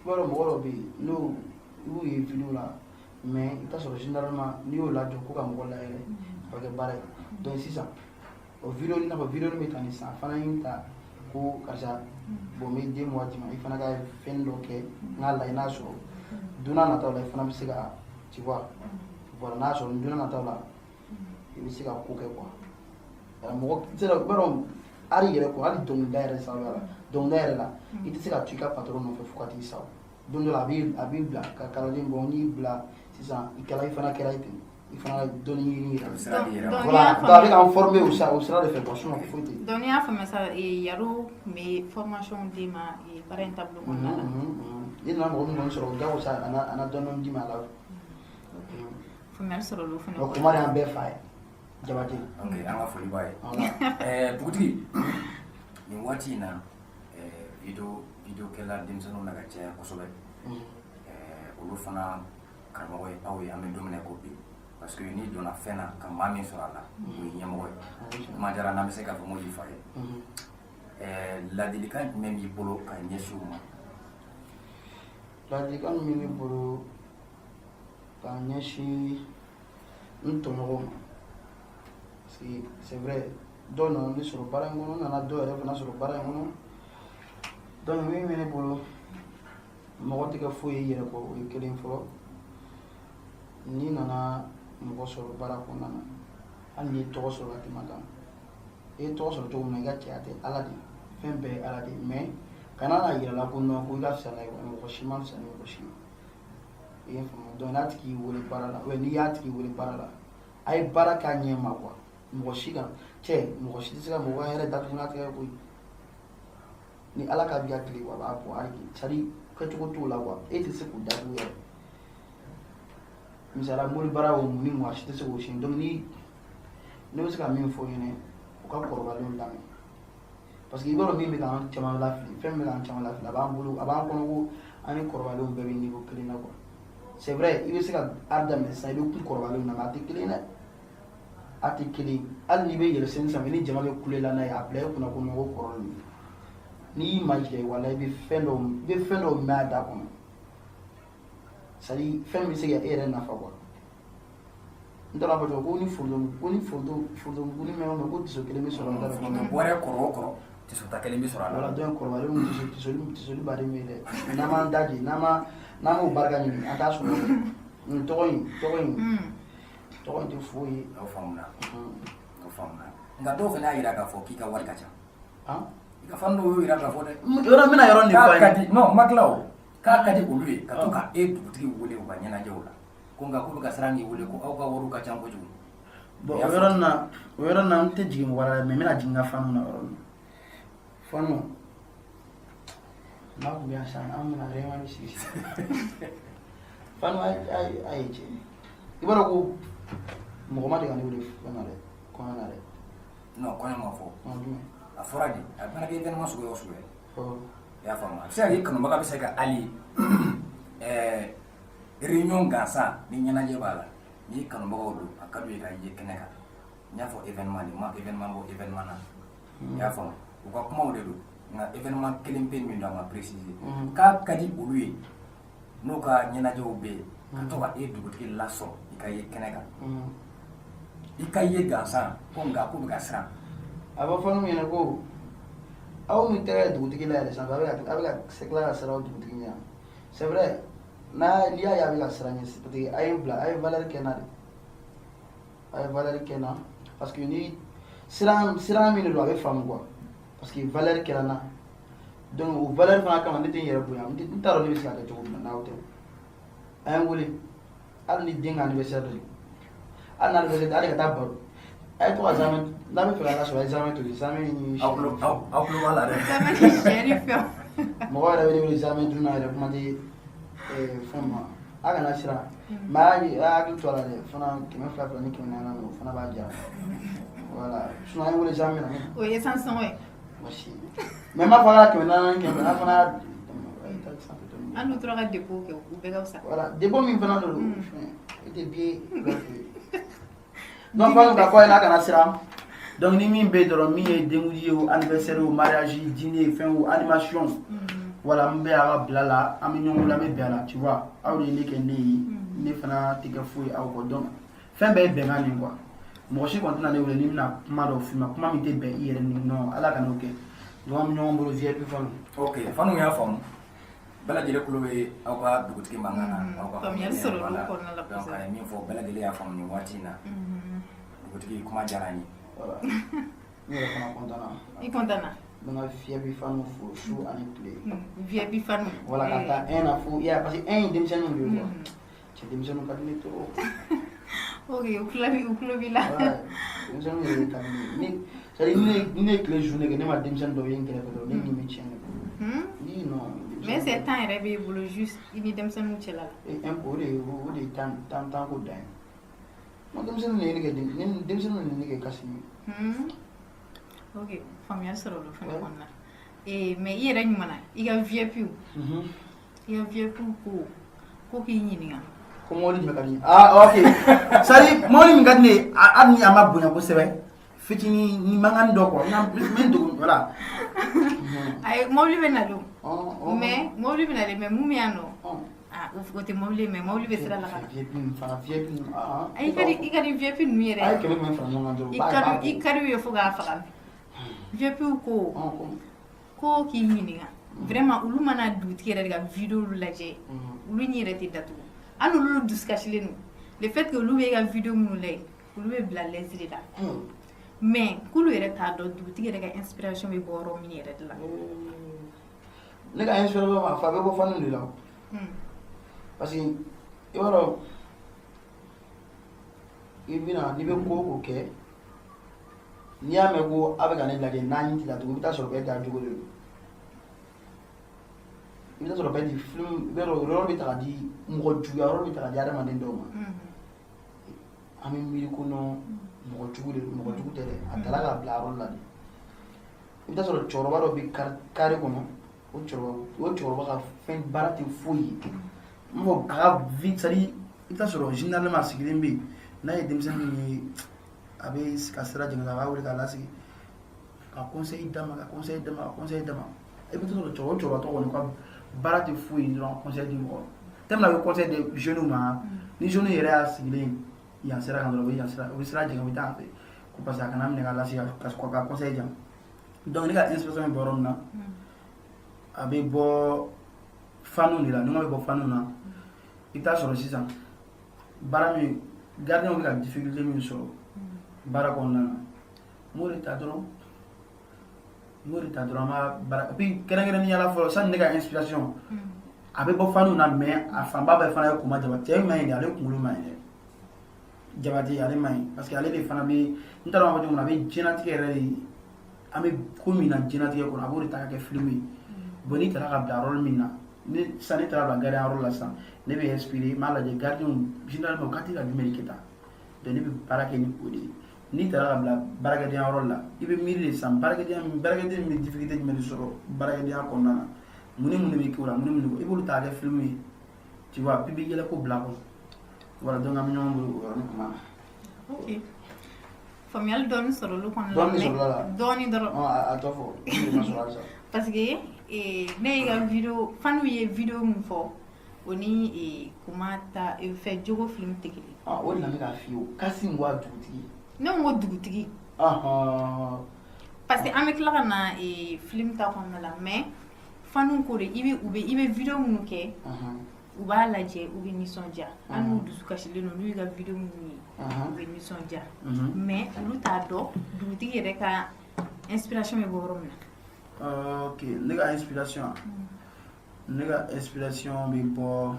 b'a dɔn mɔgɔ dɔ bɛ yen n'o i b'u ye video la mais i t'a sɔrɔ généralement n'i y'o lajɔ ko ka mɔgɔ layɛlɛ a bɛ kɛ baara ye donc sisan o video i n'a fɔ video min bɛ ta nin sisan a fana ye n ta ko karisa bon n bɛ 2 mois d'i ma i fana ka fɛn dɔ kɛ n k'a lajɛ n'a sɔrɔ don n'a nataw la i fana bɛ se ka tu vois voilà n'a sɔrɔ don n'a nataw la i bɛ se ka ko kɛ quoi mɔgɔ tɛ se ka i b'a dɔn hali yɛrɛ ko hali dɔnkilida yɛrɛ sababuya la dɔnkilida yɛrɛ la i tɛ se ka to i ka patron nɔfɛ fo ka t'i sa don dɔ la a b'i bila ka kalanden bɔ n'i bila sisan i fana kɛra ten i fana dɔnni ɲini yɛrɛ voilà donc a bɛ k'an former o sira de fɛ quoi sinon foyi tɛ. Donc n'i y'a faamuya sa Yaro tun bɛ formation d'i ma baara in taabolo kɔnɔna la. I nana mɔgɔ min kɔni sɔrɔ o jago sa a na dɔɔnin d'i ma a la. Faamuyali sɔrɔ olu fana. Donc Kumari y'an bɛɛ fa ye Jabate. Ok an ka foli b'a ye. Dugutigi nin waati in na video kɛla denmisɛnninw na ka caya kosɛbɛ olu fana karamɔgɔ ye aw ye an bɛ don min na ko bi parce que n'i donna fɛn na ka maa min sɔrɔ a la o ye ɲɛmɔgɔ ye kuma diyara n'an bɛ se k'a fɔ n ko y'i fa ye ladilikan jumɛn b'i bolo ka ɲɛsin u ma. Ladilikan min bɛ ne bolo ka ɲɛsin n tɔɲɔgɔnw ma parce que c'est vrai dɔw nana ne sɔrɔ baara in kɔnɔ n nana dɔw yɛrɛ fana sɔrɔ baara in kɔnɔ donc min bɛ ne bolo mɔgɔ tɛ kɛ foyi ye i yɛrɛ kɔ o ye kelen fɔlɔ n'i nana mɔgɔ sɔrɔ baara kɔnɔna na hali n'i ye tɔgɔ sɔrɔ ka tɛmɛ a kan i ye tɔgɔ sɔrɔ cogo min na i ka cɛya tɛ Ala de fɛn bɛɛ ye Ala de mais kana n'a yira la ko non ko i ka fisa n'a ye mɔgɔ si ma fisa ni mɔgɔ si ye i ye n faamu donc n'a tigi y'i wele baara la n'i y'a tigi wele baara la a ye baara k'a ɲɛ ma quoi mɔgɔ si kan mɔgɔ si tɛ se ka mɔgɔ ka hɛrɛ datugu n'a tɛgɛ koyi ni Ala ka b'i ka tile wa a b'a bɔ hali c'est à dire kɛcogo t'o la quoi e tɛ se k'o datugu yɛrɛ misaliya mobili baara o ni mɔgɔ si tɛ se k'o siɲɛ donc ne bɛ se ka min fɔ ɲɛna u ka kɔrɔbalenw lamɛn parce que i b'a dɔn min bɛ k'an caman lafili fɛn min bɛ k'an caman lafili a b'an kɔnɔ ko an ni kɔrɔbalenw bɛɛ bɛ niveau kelen na quoi c'est vrai i bɛ se ka a daminɛ sisan i bɛ kun kɔrɔbalenw na mais a tɛ kelen dɛ a tɛ kelen hali n'i bɛ yɛlɛsen sanfɛ ni jama bɛ kule la n'a ye a bila i kunna ko non ko kɔrɔlen n'i y'i majigin wala i bɛ fɛn dɔw mɛn a da kɔnɔ c'est à dire fɛn bɛ se ka e yɛrɛ nafa quoi n t'a dɔn a fɔ ko ni foronto mɛn o mɛn ko tiso kelen bɛ sɔrɔ a da la. Bɔrɛ kɔrɔ o kɔrɔ tiso ta kelen bɛ sɔrɔ a la. Voilà donc kɔrɔbalenw tisoli baden bɛ yen dɛ n'an m'an da jigin n'an m'o barika ɲini an t'a sɔrɔ nin tɔgɔ in tɛ foyi ye. Aw faamuna nka dɔw fana y'a jira k'a fɔ k'i ka wari ka ca. I ka fan dɔw yira k'a fɔ dɛ. Yɔrɔ mina yɔrɔ nin fɔ ye. Non ma tila o. K'a ka di olu ye ka to ka dugutigi wele u ka ɲɛnajɛw la. Ko nka k'u bɛ ka siran k'i wele ko aw ka wariw ka ca kojugu. Bon o yɔrɔ na n tɛ jigin mɔgɔ la mais n bɛna jigin n ka fanu na yɔrɔ min. Fanu n'a tun bɛ yan sisan an bɛna réunion sigi. Fanu a ye cɛ. I b'a dɔn ko mɔgɔ ma deli ka ne wele fɛn na dɛ, kɔɲɔ na dɛ. Non kɔɲɔ ma fɔ. A fɔra de a mana kɛ événement suguya o suguya. I y'a faamu a bɛ se ka kɛ kanubaga bɛ se ka hali réunion gansan ni ɲɛnajɛ b'a la n'i kanubagaw don a ka d'u ye ka ye kɛnɛ kan n y'a fɔ événement de ma événement bɔ événement na i y'a faamu u ka kumaw de don nka événement kelen pe min don a ma préciser k'a ka di olu ye n'u ka ɲɛnajɛw bɛ yen ka to ka dugutigi lasɔrɔ i ka ye kɛnɛ kan i ka ye gansan ko nka k'u bɛ ka siran. A b'a fɔ n'u ɲɛna ko aw min tɛgɛ dugutigi la yɛrɛ sanfɛ a bɛ ka tila ka siran dugutigi ɲɛ c'est vrai n'i y'a ye a bɛ ka siran ɲɛ parce que a ye valeur kɛ n na de a ye valeur kɛ n na parce que ni siran min de don a bɛ faamu quoi parce que valeur kɛra n na donc o valeur fana kama ne tɛ n yɛrɛ bonya n t'a dɔn ne bɛ se ka kɛ cogo min na n'aw tɛ a ye n wele hali ni den ka anniversaire de hali n'anniversaire hali ka taa baro a ye to ka zamɛ n'a bɛ fɛ ka lasɔrɔ a ye zamɛ tobi zamɛ ni aw tulo b'a la dɛ. Zamɛ ni sɛri fɛn. Mɔgɔ yɛrɛ bɛ ne wele zamɛ dun na yɛrɛ kuma tɛ fɛn ma a kana siran mais a hakili to a la dɛ fana 200 ni 400 o fana b'a diya voilà sinon an ye wele zamɛ na. O ye essence sɔngɔ ye. Mais n m'a fɔ a ka 400 ni 500 fana. An dun tora ka dépôt kɛ u bɛɛ ka fisa. Voilà dépôt min fana don i tɛ biye donc fana ka fɔ a ye n'a kana siran donc ni min bɛ yen dɔrɔn min ye denkundi ye o anniversaire o mariage dîner fɛn o animation voilà n bɛ a ka bila la an bɛ ɲɔgɔn wele an bɛ bɛn a la tu vois aw de ye ne kɛ ne ye ne fana tɛ kɛ foyi aw kɔ donc fɛn bɛɛ ye bɛnkan de quoi mɔgɔ si kɔni tɛna ne wele ni bɛna kuma dɔ f'i ma kuma min tɛ bɛn i yɛrɛ ni non ala ka n'o kɛ donc an bɛ ɲɔgɔn bolo VIP fana. Ok Fanu y'a faamu bɛɛ lajɛlen kulo bɛ aw ka dugutigi mankan na aw ka faamuyali sɔrɔ olu kɔnɔna la donc a ye min fɔ bɛɛ lajɛlen y'a faamu nin waati in na dugutigi kuma diyara n ye. Voilà ne yɛrɛ fana content na. I content na. N bɛ n ka VIP Fanu fo su ani tile. VIP Fanu. Voilà ka taa 1 na fo parce que 1 ye denmisɛnninw de ye quoi cɛ denmisɛnninw ka di ne trop. Ok u tulo b'i la. Denmisɛnninw yɛrɛ de ka di ne c'est à dire ni ne ye tile journée kɛ ne ma denmisɛnnin dɔw ye n kɛrɛfɛ dɔrɔn ne nin bɛ tiɲɛ ne bolo. Ni non. Mais c'est temps yɛrɛ b'e bolo juste i ni denmisɛnninw cɛla la. O de ye temps ko dan ye. N denmisɛnninw de ye ne kɛ denmisɛnninw de ye ne kɛ kasi ye. Ok faamuyali sɔrɔ olu fana kɔnɔna na. Mais i yɛrɛ ɲuman na i ka VIP ko k'i ɲininka. Ko mɔbili min ka di n ye ok c'est à dire mɔbili min ka di ne ye hali ni a ma bonya kosɛbɛ fitinin ni mankan dɔ quoi n bɛ dogo voilà. Ayi mɔbili bɛ na don mais mɔbili bɛ na de mais mun bɛ yan nɔ o tɛ mɔbili mais mɔbili bɛ sira la ka na. I ka di VIP ninnu yɛrɛ a ye kɛmɛ fara ɲɔgɔn kan dɔrɔn i ka di u ye fo k'a faga VIP ko k'i ɲininka vraiment olu mana dugutigi yɛrɛ de ka vidéo lajɛ olu ɲɛ yɛrɛ tɛ datugu hali olu dusukasilen don le fait que olu bɛ e ka vidéo minnu lajɛ olu bɛ bila l'aise de la mais k'olu yɛrɛ t'a dɔn dugutigi yɛrɛ ka inspiration bɛ bɔ yɔrɔ min yɛrɛ de la. Ne ka inspiration ma fa bɛ bɔ Fanu de la parce que i b'a dɔn i bɛna n'i bɛ ko o ko kɛ n'i y'a mɛn ko a bɛ ka ne lajɛ n'a ɲi tɛ datugu i bɛ taa sɔrɔ bɛɛ da jogo de don i bɛ taa sɔrɔ bɛɛ di film i bɛ yɔrɔ bɛ ta ka di mɔgɔ juguya yɔrɔ bɛ ta ka di adamaden dɔw ma an bɛ miiri ko non mɔgɔ jugu de don mɔgɔ jugu tɛ dɛ a tala k'a bila yɔrɔ la de i bɛ taa sɔrɔ cɛkɔrɔba dɔ bɛ carré kɔnɔ o cɛkɔrɔba ka fɛn baara tɛ foyi ye n fɔ a ka vie c'est à dire i bɛ taa sɔrɔ généralement a sigilen bɛ yen n'a ye denmisɛnnin ye a bɛ ka sira jigin a b'a wele k'a lasigi ka conseil d'a ma ka conseil d'a ma ka conseil d'a ma i bɛ taa sɔrɔ cɛkɔrɔba tɔgɔ kɔni ka baara tɛ foyi ye dɔrɔn conseil di mɔgɔ tellement a bɛ conseil di jeunes ma ni jeunes yɛrɛ y'a sigilen yan sira kan dɔrɔn u bɛ sira jigin u bɛ taa fɛ ko parce que a kana minɛ ka lasigi ka conseil di yan donc ne ka inspiration bɛ bɔ yɔrɔ min na a bɛ bɔ Fanu de la ni n ko bɛ bɔ Fanu na i bɛ taa sɔrɔ sisan baara min gardien bɛ ka difficulté min sɔrɔ baara kɔnɔna na n b'o de ta dɔrɔn n'o de ta dɔrɔn an b'a baara puis kɛrɛnkɛrɛnnenya la fɔlɔ sani ne ka inspiration a bɛ bɔ faniw na mais a fanba bɛɛ fana ye Kuma Jabate cɛ ma ɲi dɛ ale kunkolo ma ɲi dɛ Jabate ale ma ɲi parce que ale de fana bɛ n t'a dɔn a bɛ cogo min na a bɛ diɲɛlatigɛ yɛrɛ de an bɛ ko min na diɲɛlatigɛ kɔnɔ a b'o de ta ka kɛ film ye bon n'i taara ka bila rôle min na sisan ne taara bila gardien rôle la sisan ne bɛ inspiré n b'a lajɛ gardien généralement o ka teli ka jumɛn de kɛ tan donc ne bɛ baara kɛ ni o de ye n'i taara ka bila baarakɛdenya yɔrɔ la i bɛ miiri de sisan baarakɛden bɛ difficulté jumɛn de sɔrɔ baarakɛdenya kɔnɔna na mun ni mun de bɛ kɛ o la mun ni mun de i b'olu ta ka kɛ film ye tu vois puis i bɛ yɛlɛ ko bila kɔnɔ voilà donc an bɛ ɲɔgɔn bolo o yɔrɔnin kuma na. Ok. Faamuyali dɔɔni sɔrɔ olu kɔnɔna la. Dɔɔni sɔrɔ la. Dɔɔni dɔrɔn. A tɔ fɔ. Parce que ne y'i ka vidéo faniw ye vidéo min fɔ o ni Kuma ta fɛ jogo film tɛ kelen. O de la ne k'a f'i ye o Kasim wa dugutigi. Ne ko dugutigi. Parce que an bɛ tila ka na film ta kɔnɔna la mais faniw ko de i bɛ vidéo minnu kɛ u b'a lajɛ u bɛ nisɔndiya hali n'u dusu kasilen don n'u y'i ka vidéo minnu ye u bɛ nisɔndiya mais olu t'a dɔn dugutigi yɛrɛ ka inspiration bɛ bɔ yɔrɔ min na. Ok ne ka inspiration bɛ bɔ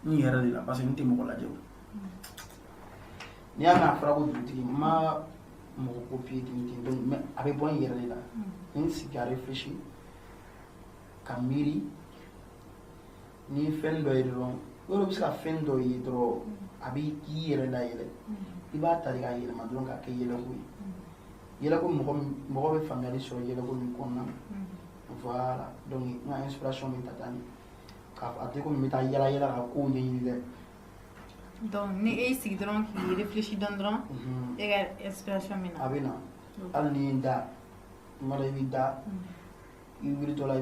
n yɛrɛ de la parce que n tɛ mɔgɔ lajɛ o n'i y'a mɛn a fɔra ko dugutigi n ma mɔgɔ copier ten donc mais a bɛ bɔ n yɛrɛ de la n sigi ka réfléchir ka miiri ni fɛn dɔ ye dɔrɔn yɔrɔ bɛ se ka fɛn dɔ ye dɔrɔn a bɛ k'i yɛrɛ layɛlɛ i b'a ta de k'a yɛlɛma dɔrɔn k'a kɛ yɛlɛko ye yɛlɛko mɔgɔ bɛ faamuyali sɔrɔ yɛlɛko min kɔnɔna na voilà donc n ka inspiration bɛ ta tan de k'a fɔ a tɛ komi n bɛ taa yala yala ka kow ɲɛɲini dɛ. Donc ni e y'i sigi dɔrɔn k'i réfléchir dɔrɔn e ka inspiration bɛ na. A bɛ na hali ni ye n da tuma dɔ i b'i da i wulitɔ la i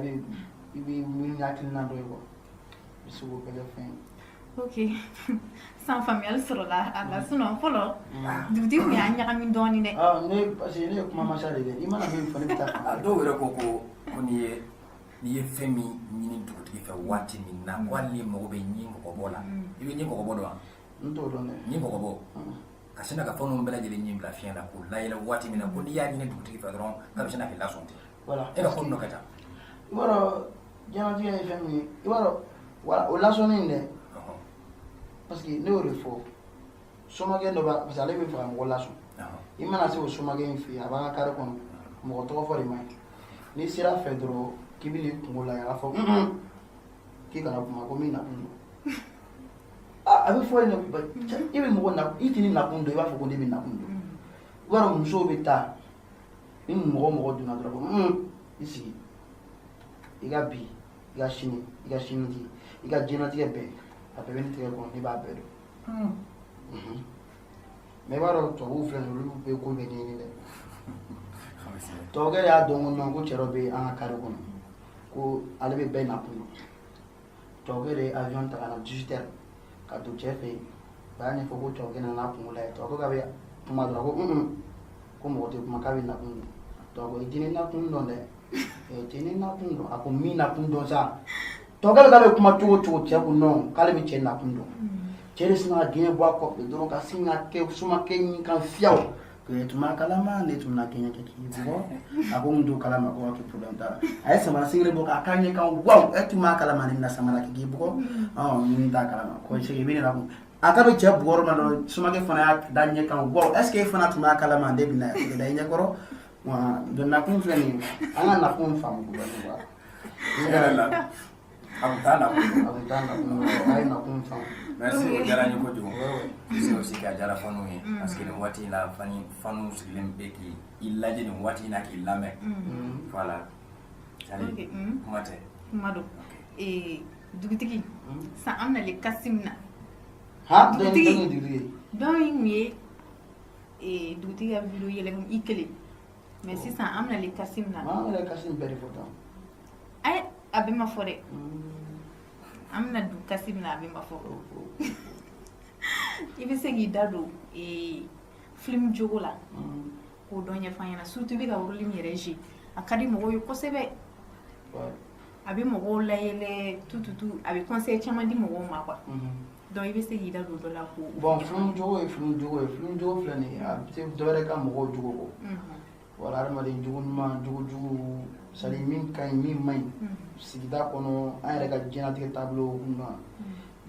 bɛ wuli ni hakilina dɔ ye quoi. Ok, sans faamuyali sɔrɔla a la sinon fɔlɔ dugutigi kun y'a ɲagami dɔɔni dɛ. Ne parce que ne ye kuma masa de kɛ i mana min fɔ ne bɛ taa. Dɔw yɛrɛ ko n'i ye fɛn min ɲini dugutigi fɛ waati min na ko hali n'i mago bɛ ɲi kɔgɔbɔ la i bɛ ɲi kɔgɔbɔ dɔn wa? N t'o dɔn dɛ. Ɲi kɔgɔbɔ ka sin ka fɛn ninnu bɛɛ lajɛlen ɲi bila fiɲɛ na k'o layɛlɛ waati min na ko n'i y'a ɲini dugutigi fɛ dɔrɔn k'a bɛ sin k'i lasɔn ten. Voilà. E ka ko ninnu ka ca. I b'a dɔn diɲɛlatigɛ ye fɛn min ye i b'a dɔn voilà o lasɔnni in dɛ parce que ne y'o de fɔ somakɛ dɔ b'a parce que ale bɛ fɛ ka mɔgɔ lasɔn i mana se o somakɛ in fɛ yen a b'an ka kare kɔnɔ mɔgɔ tɔgɔ fɔ de man ɲi n'i sera fɛ dɔrɔn k'i bɛ n'i kungo lajɛ a b'a fɔ k'i kana kuma ko min nakun don a bɛ fɔ yen i bɛ mɔgɔ nakun i tɛ ni nakun dɔn i b'a fɔ ko ne bɛ nakun dɔn i b'a dɔn musow bɛ taa ni mɔgɔ donna dɔrɔn i sigi i ka bi i ka sini i ka siniji i ka diɲɛlatigɛ bɛɛ a bɛɛ bɛ ne tɛgɛ kɔnɔ ne b'a bɛɛ dɔn mais i b'a dɔn tubabuw filɛ nin olu bɛ ko bɛɛ ɲɛɲini dɛ tubabukɛ y'a dɔn ko non ko cɛ dɔ bɛ an ka kare kɔnɔ ko ale bɛ bɛɛ nakun dɔn tubabukɛ de ye avion ta ka na 18 heures ka don cɛ fɛ yen a y'a ɲɛfɔ ko tubabukɛ nana kungo lajɛ tubabukɛ k'a bɛ kuma dɔrɔn ko mɔgɔ tɛ kuma k'a bɛ nakun dɔn tubabukɛ i tɛ ne nakun dɔn dɛ cɛ ne nakun dɔn a ko min nakun dɔn sa tubabukɛ k'a bɛ kuma cogo o cogo cɛ ko non k'ale bɛ cɛ nakun dɔn cɛ de sin ka gɛɲɛ bɔ a kɔfɛ dɔrɔn ka sin ka kɛ somakɛ ɲi kan fiyaw tun b'a kalama ne tun bɛna gɛɲɛ kɛ k'i bugɔ a ko n t'o kalama ko ok problème t'a la a ye samara singlet bɔ k'a k'a ɲɛ kan waw e tun b'a kalama ne bɛna samara kɛ k'i bugɔ ni t'a kalama ko i bɛ ne nakun a k'a bɛ cɛ bugɔ yɔrɔ min na dɔrɔn somakɛ fana y'a da ɲɛ kan waw est ce que e fana tun b'a kalama ne bɛna da i ɲɛkɔrɔ donc nakun filɛ nin ye an ka nakun faamu dɔɔni quoi a kun t'a nakun a ye nakun faamu. Merci o diyara n ye kojugu c'est aussi k'a diyara faniw ye parce que nin waati in na faniw sigilen bɛ k'i lajɛ nin waati in na k'i lamɛn voilà kuma tɛ kuma don dugutigi san an nalen Kasim na dugutigi dɔn in kun ye dugutigi ka vidéo yɛlɛma i kelen mais sisan an nalen Kasim na an yɛrɛ Kasim bɛɛ de fɔ tan a bɛ ma fɔ dɛ an bɛna don Kasim na a bɛ ma fɔ i bɛ se k'i da don film jogo la k'o dɔn ɲɛfɔ an ɲɛna surtout i bɛ ka rôle min yɛrɛ jouer a ka di mɔgɔw ye kosɛbɛ a bɛ mɔgɔw layɛlɛ tututu a bɛ conseil caman di mɔgɔw ma quoi donc i bɛ se k'i da don dɔ la ko bon film jogo ye film jogo filɛ nin ye a bɛ se dɔwɛrɛ ka mɔgɔw jogo kɔ wala adamaden jugu ɲuman jugu sari min ka ɲi min man ɲi sigida kɔnɔ an yɛrɛ ka diɲɛlatigɛ taabolo kunna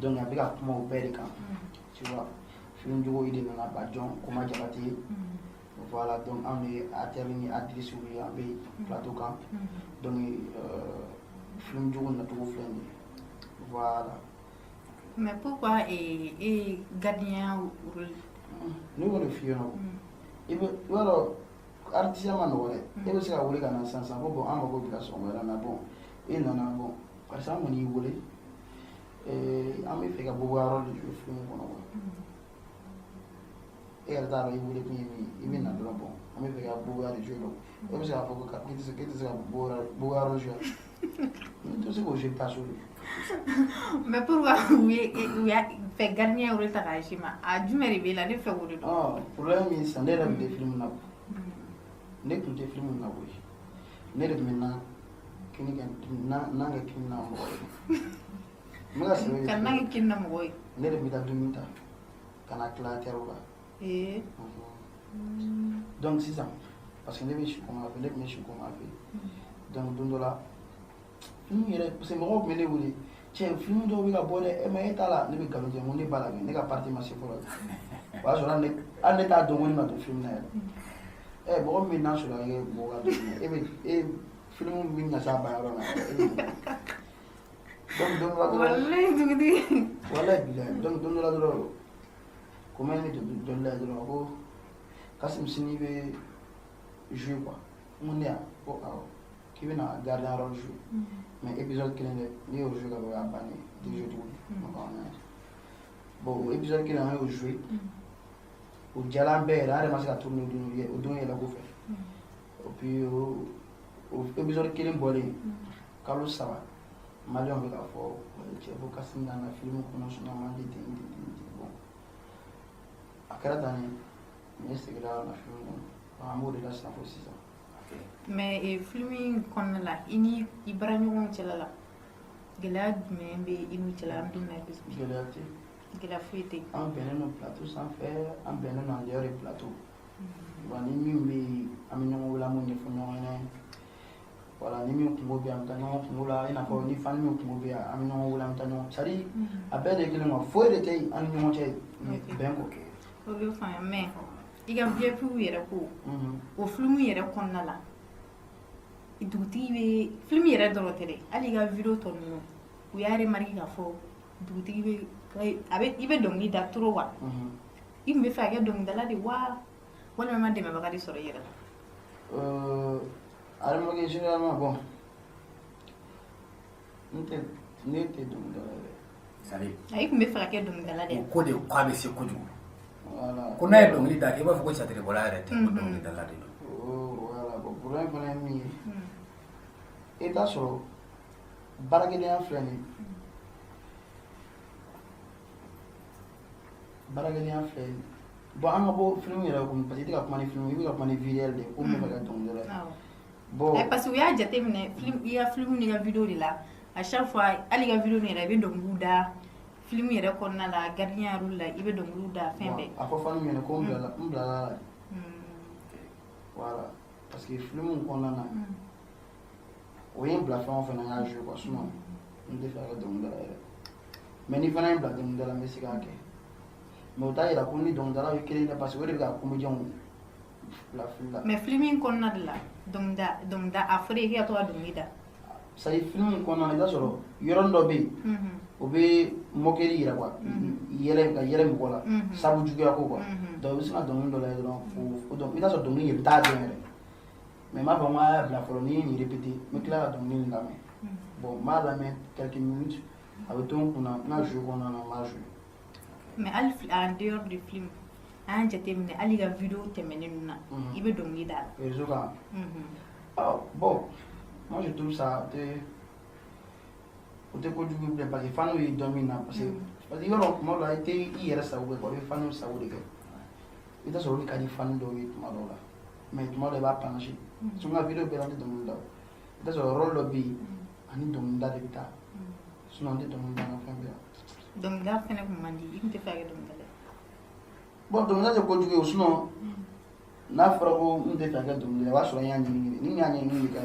donc a bɛ ka kuma o bɛɛ de kan tu vois film jogo i de nana ba jɔn Koma Jabate voilà donc an de acteur ni actrice ye an bɛ plateau kan donc film jogo nacogo filɛ nin ye voilà. Mais pourquoi gardien rôle? Ne b'o de f'i ɲɛna i b'a dɔn artiste ma nɔgɔ dɛ e bɛ se ka wele ka na sisan ko bon an mago bɛ ka sɔn wɛrɛ na bon e nana bon karisa an kɔni y'i wele an bɛ fɛ ka Boboya de jouer film kɔnɔ quoi e yɛrɛ t'a dɔn i wele kun ye min ye i bɛ na dɔrɔn bon an bɛ fɛ ka Boboya de jouer donc e bɛ se k'a fɔ ko k'e tɛ se ka Boboya jouer n tɛ se k'o jouer pas solo. Mais pourquoi u y'a fɛ gardien rôle ta k'a ma a jumɛn de b'e la ne fɛ o de dɔn. Problème min sisan ne yɛrɛ tun tɛ film na ne tun tɛ film na koyi ne de tun bɛ n'an kɛ film na mɔgɔ ye n bɛ ka sɛbɛn ka n'an kɛ film na mɔgɔ ye ne de tun bɛ taa dumuni ta ka na tila terreau la donc sisan parce que ne bɛ si kɔngɔ fɛ ne tun bɛ si kɔngɔ fɛ donc don dɔ la film yɛrɛ parce que mɔgɔw tun bɛ ne wele cɛ film dɔw bɛ ka bɔ dɛ mais e t'a la ne bɛ nkalon tigɛ n ko ne b'a la ne ka partie ma se fɔlɔ o y'a sɔrɔ hali ne t'a dɔn ko ne ma don film na yɛrɛ mɔgɔ min bɛ n'a sɔrɔ a ye mɔgɔ ka don e film min na se a ban yɔrɔ la donc don dɔ la dɔrɔn walayi bilayi donc don dɔ la dɔrɔn comment ne dɔn la dɔrɔn ko Kasim sini bɛ jouer quoi n ko ne ya ko awɔ k'i bɛ na gardien rôle jouer mais épisode kelen dɛ ne y'o jouer ka bɔ a bannen tɛ jouer tuguni bon o épisode kelen an y'o jouer o diyala an bɛɛ yɛrɛ an yɛrɛ ma se ka tourner o don yɛlɛ ko fɛ et puis o épisode kelen bɔlen kalo 3 maliyɛnw bɛ k'a fɔ cɛ ko Kasim nana film kɔnɔ sinon a man di ten bon a kɛra tan ne seginna na film kɔnɔ an b'o de la sisan fo sisan. Mais film in kɔnɔna la i ni i baaraɲɔgɔnw cɛla la gɛlɛya jumɛn bɛ i n'u cɛla an bɛ na bi. Gɛlɛya tɛ. Gɛlɛya foyi tɛ. An bɛnnen don plateau sanfɛ an bɛnnen don en dehors de plateau wa ni min bɛ yen an bɛ ɲɔgɔn wele an b'o ɲɛfɔ ɲɔgɔn ɲɛna voilà ni min kungo bɛ yen an bɛ taa ɲɔgɔn kungo la i n'a fɔ ni fan min kungo bɛ yen an bɛ ɲɔgɔn wele an bɛ taa ɲɔgɔn c'est à dire a bɛɛ de kelen quoi foyi de tɛ yen an ni ɲɔgɔn cɛ bɛn ko. O bɛ faamuya mais i ka VFW yɛrɛ ko o film yɛrɛ kɔnɔna la dugutigi bɛ film yɛrɛ dɔrɔn tɛ dɛ hali i ka video tɔ ninnu u y'a remarqué k'a fɔ dugutigi bɛ i bɛ dɔnkili da trop wa i tun bɛ fɛ ka kɛ dɔnkilidala de wa walima ma dɛmɛbaga de sɔrɔ i yɛrɛ la. A remarqué généralement bon ne tɛ dɔnkilidala yɛrɛ. I tun bɛ fɛ ka kɛ dɔnkilidala de. O ko de k'a bɛ se kojugu. Voilà. Ko n'a ye dɔnkili da kɛ i b'a fɔ ko satiribɔla yɛrɛ tɛ ko dɔnkilidala de don. Voilà bon problème fana ye min ye i t'a sɔrɔ baarakɛdenya filɛ nin bon an ka bɔ film yɛrɛ kɔnɔ parce que i tɛ ka kuma ni film i bɛ ka kuma ni vie réelle de ko min bɛ ka dɔnkilidala ye. Bon parce que u y'a jateminɛ i ka film ni ka video de la à chaque fois hali i ka video nin yɛrɛ i bɛ dɔnkiliw da film yɛrɛ kɔnɔna la gardien rôle la i bɛ dɔnkiliw da fɛn bɛɛ. A fɔ fani minɛ ko n bilala la voilà parce que film kɔnɔna na o ye n bila fɛn o fɛn na n y'a jouer quoi sinon n tɛ fɛ ka kɛ dɔnkilidala yɛrɛ mais ni fana ye n bila dɔnkilidala n bɛ se k'a kɛ mais o t'a yira ko ni dɔnkilidala ye kelen dɛ parce que o de bɛ ka comédienw bila film la. Mais film in kɔnɔna de la dɔnkilida a fɔra i k'i ka to ka dɔnkili da. c'est à dire film kɔnɔna na i b'a sɔrɔ yɔrɔnin dɔ bɛ yen o bɛ moquerie yira quoi ka yɛlɛ mɔgɔ la sabu juguya ko quoi donc i bɛ se ka dɔnkili dɔ lajɛ dɔrɔn i b'a sɔrɔ dɔnkili yɛrɛ t'a dɔn yɛrɛ mais n b'a fɔ n k'a bila fɔlɔ ni ye nin répété n bɛ tila ka dɔnkili in lamɛn bon n b'a lamɛn quelques minutes a bɛ to n kunna n ka jouer kɔnɔna na n b'a jouer. Mais hali en dehors du film an y'a jateminɛ hali ka video tɛmɛnen ninnu na i bɛ dɔnkili da la. réseau kan bon moi je trouve ça o tɛ kojugu bilen parce que faniw ye dɔn min na parce que yɔrɔ tuma dɔw la i tɛ i yɛrɛ sago kɛ quoi i bɛ faniw sago de kɛ i tɛ sɔrɔ olu ka di fani dɔw ye tuma dɔw la mais tuma dɔw i b'a panase so n ka video bɛɛ la n tɛ dɔnkili da i tɛ sɔrɔ rôle dɔ bɛ yen ani dɔnkilida de bɛ taa sinon n tɛ dɔnkili da n ka fɛn bɛɛ la. Dɔnkilida fɛnɛ kun man di i tun tɛ fɛ ka kɛ dɔnkilidala ye. Bon dɔnkilida tɛ kojugu ye sinon n'a fɔra ko n tɛ fɛ ka dɔnkili o b'a sɔrɔ n y'a ɲɛɲini ni n y'a ɲɛɲini de ka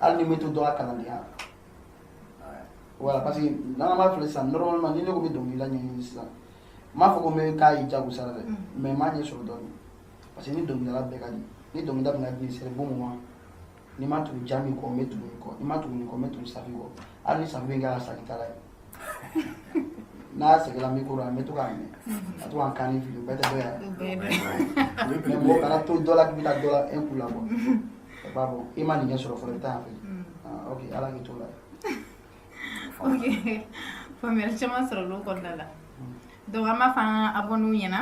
hali ni n bɛ to dɔ ka kalandenya voilà parce que n'an b'a filɛ sisan normalement ni ne ko n bɛ dɔnkilida ɲɛɲini sisan n m'a fɔ ko n bɛ k'a ye jagosa dɛ mais n m'a ɲɛ sɔrɔ dɔɔnin parce que ni dɔnkilidala bɛɛ ka di ni dɔnkilida bɛna di c'est le bon moment ni ma tugu Jami kɔ n bɛ tugu nin kɔ ni ma tugu nin kɔ n bɛ tugu Safi kɔ hali ni Safi bɛ n k'a ka saki ta la ye n'a sɛgɛnna micro la n bɛ to k'a minɛ ka to k'an kan ni fili o bɛɛ tɛ dɔ ye mais mɔgɔ kana to dɔ la k'i bɛ taa dɔ la un coup la quoi c'est pas bon i ma nin ɲɛ sɔrɔ fɔlɔ i bɛ taa yan fɛ ok ala k'i to la ok faamuyali caman sɔrɔ olu kɔnɔna la donc an b'a fɔ an ka abonnés ɲɛna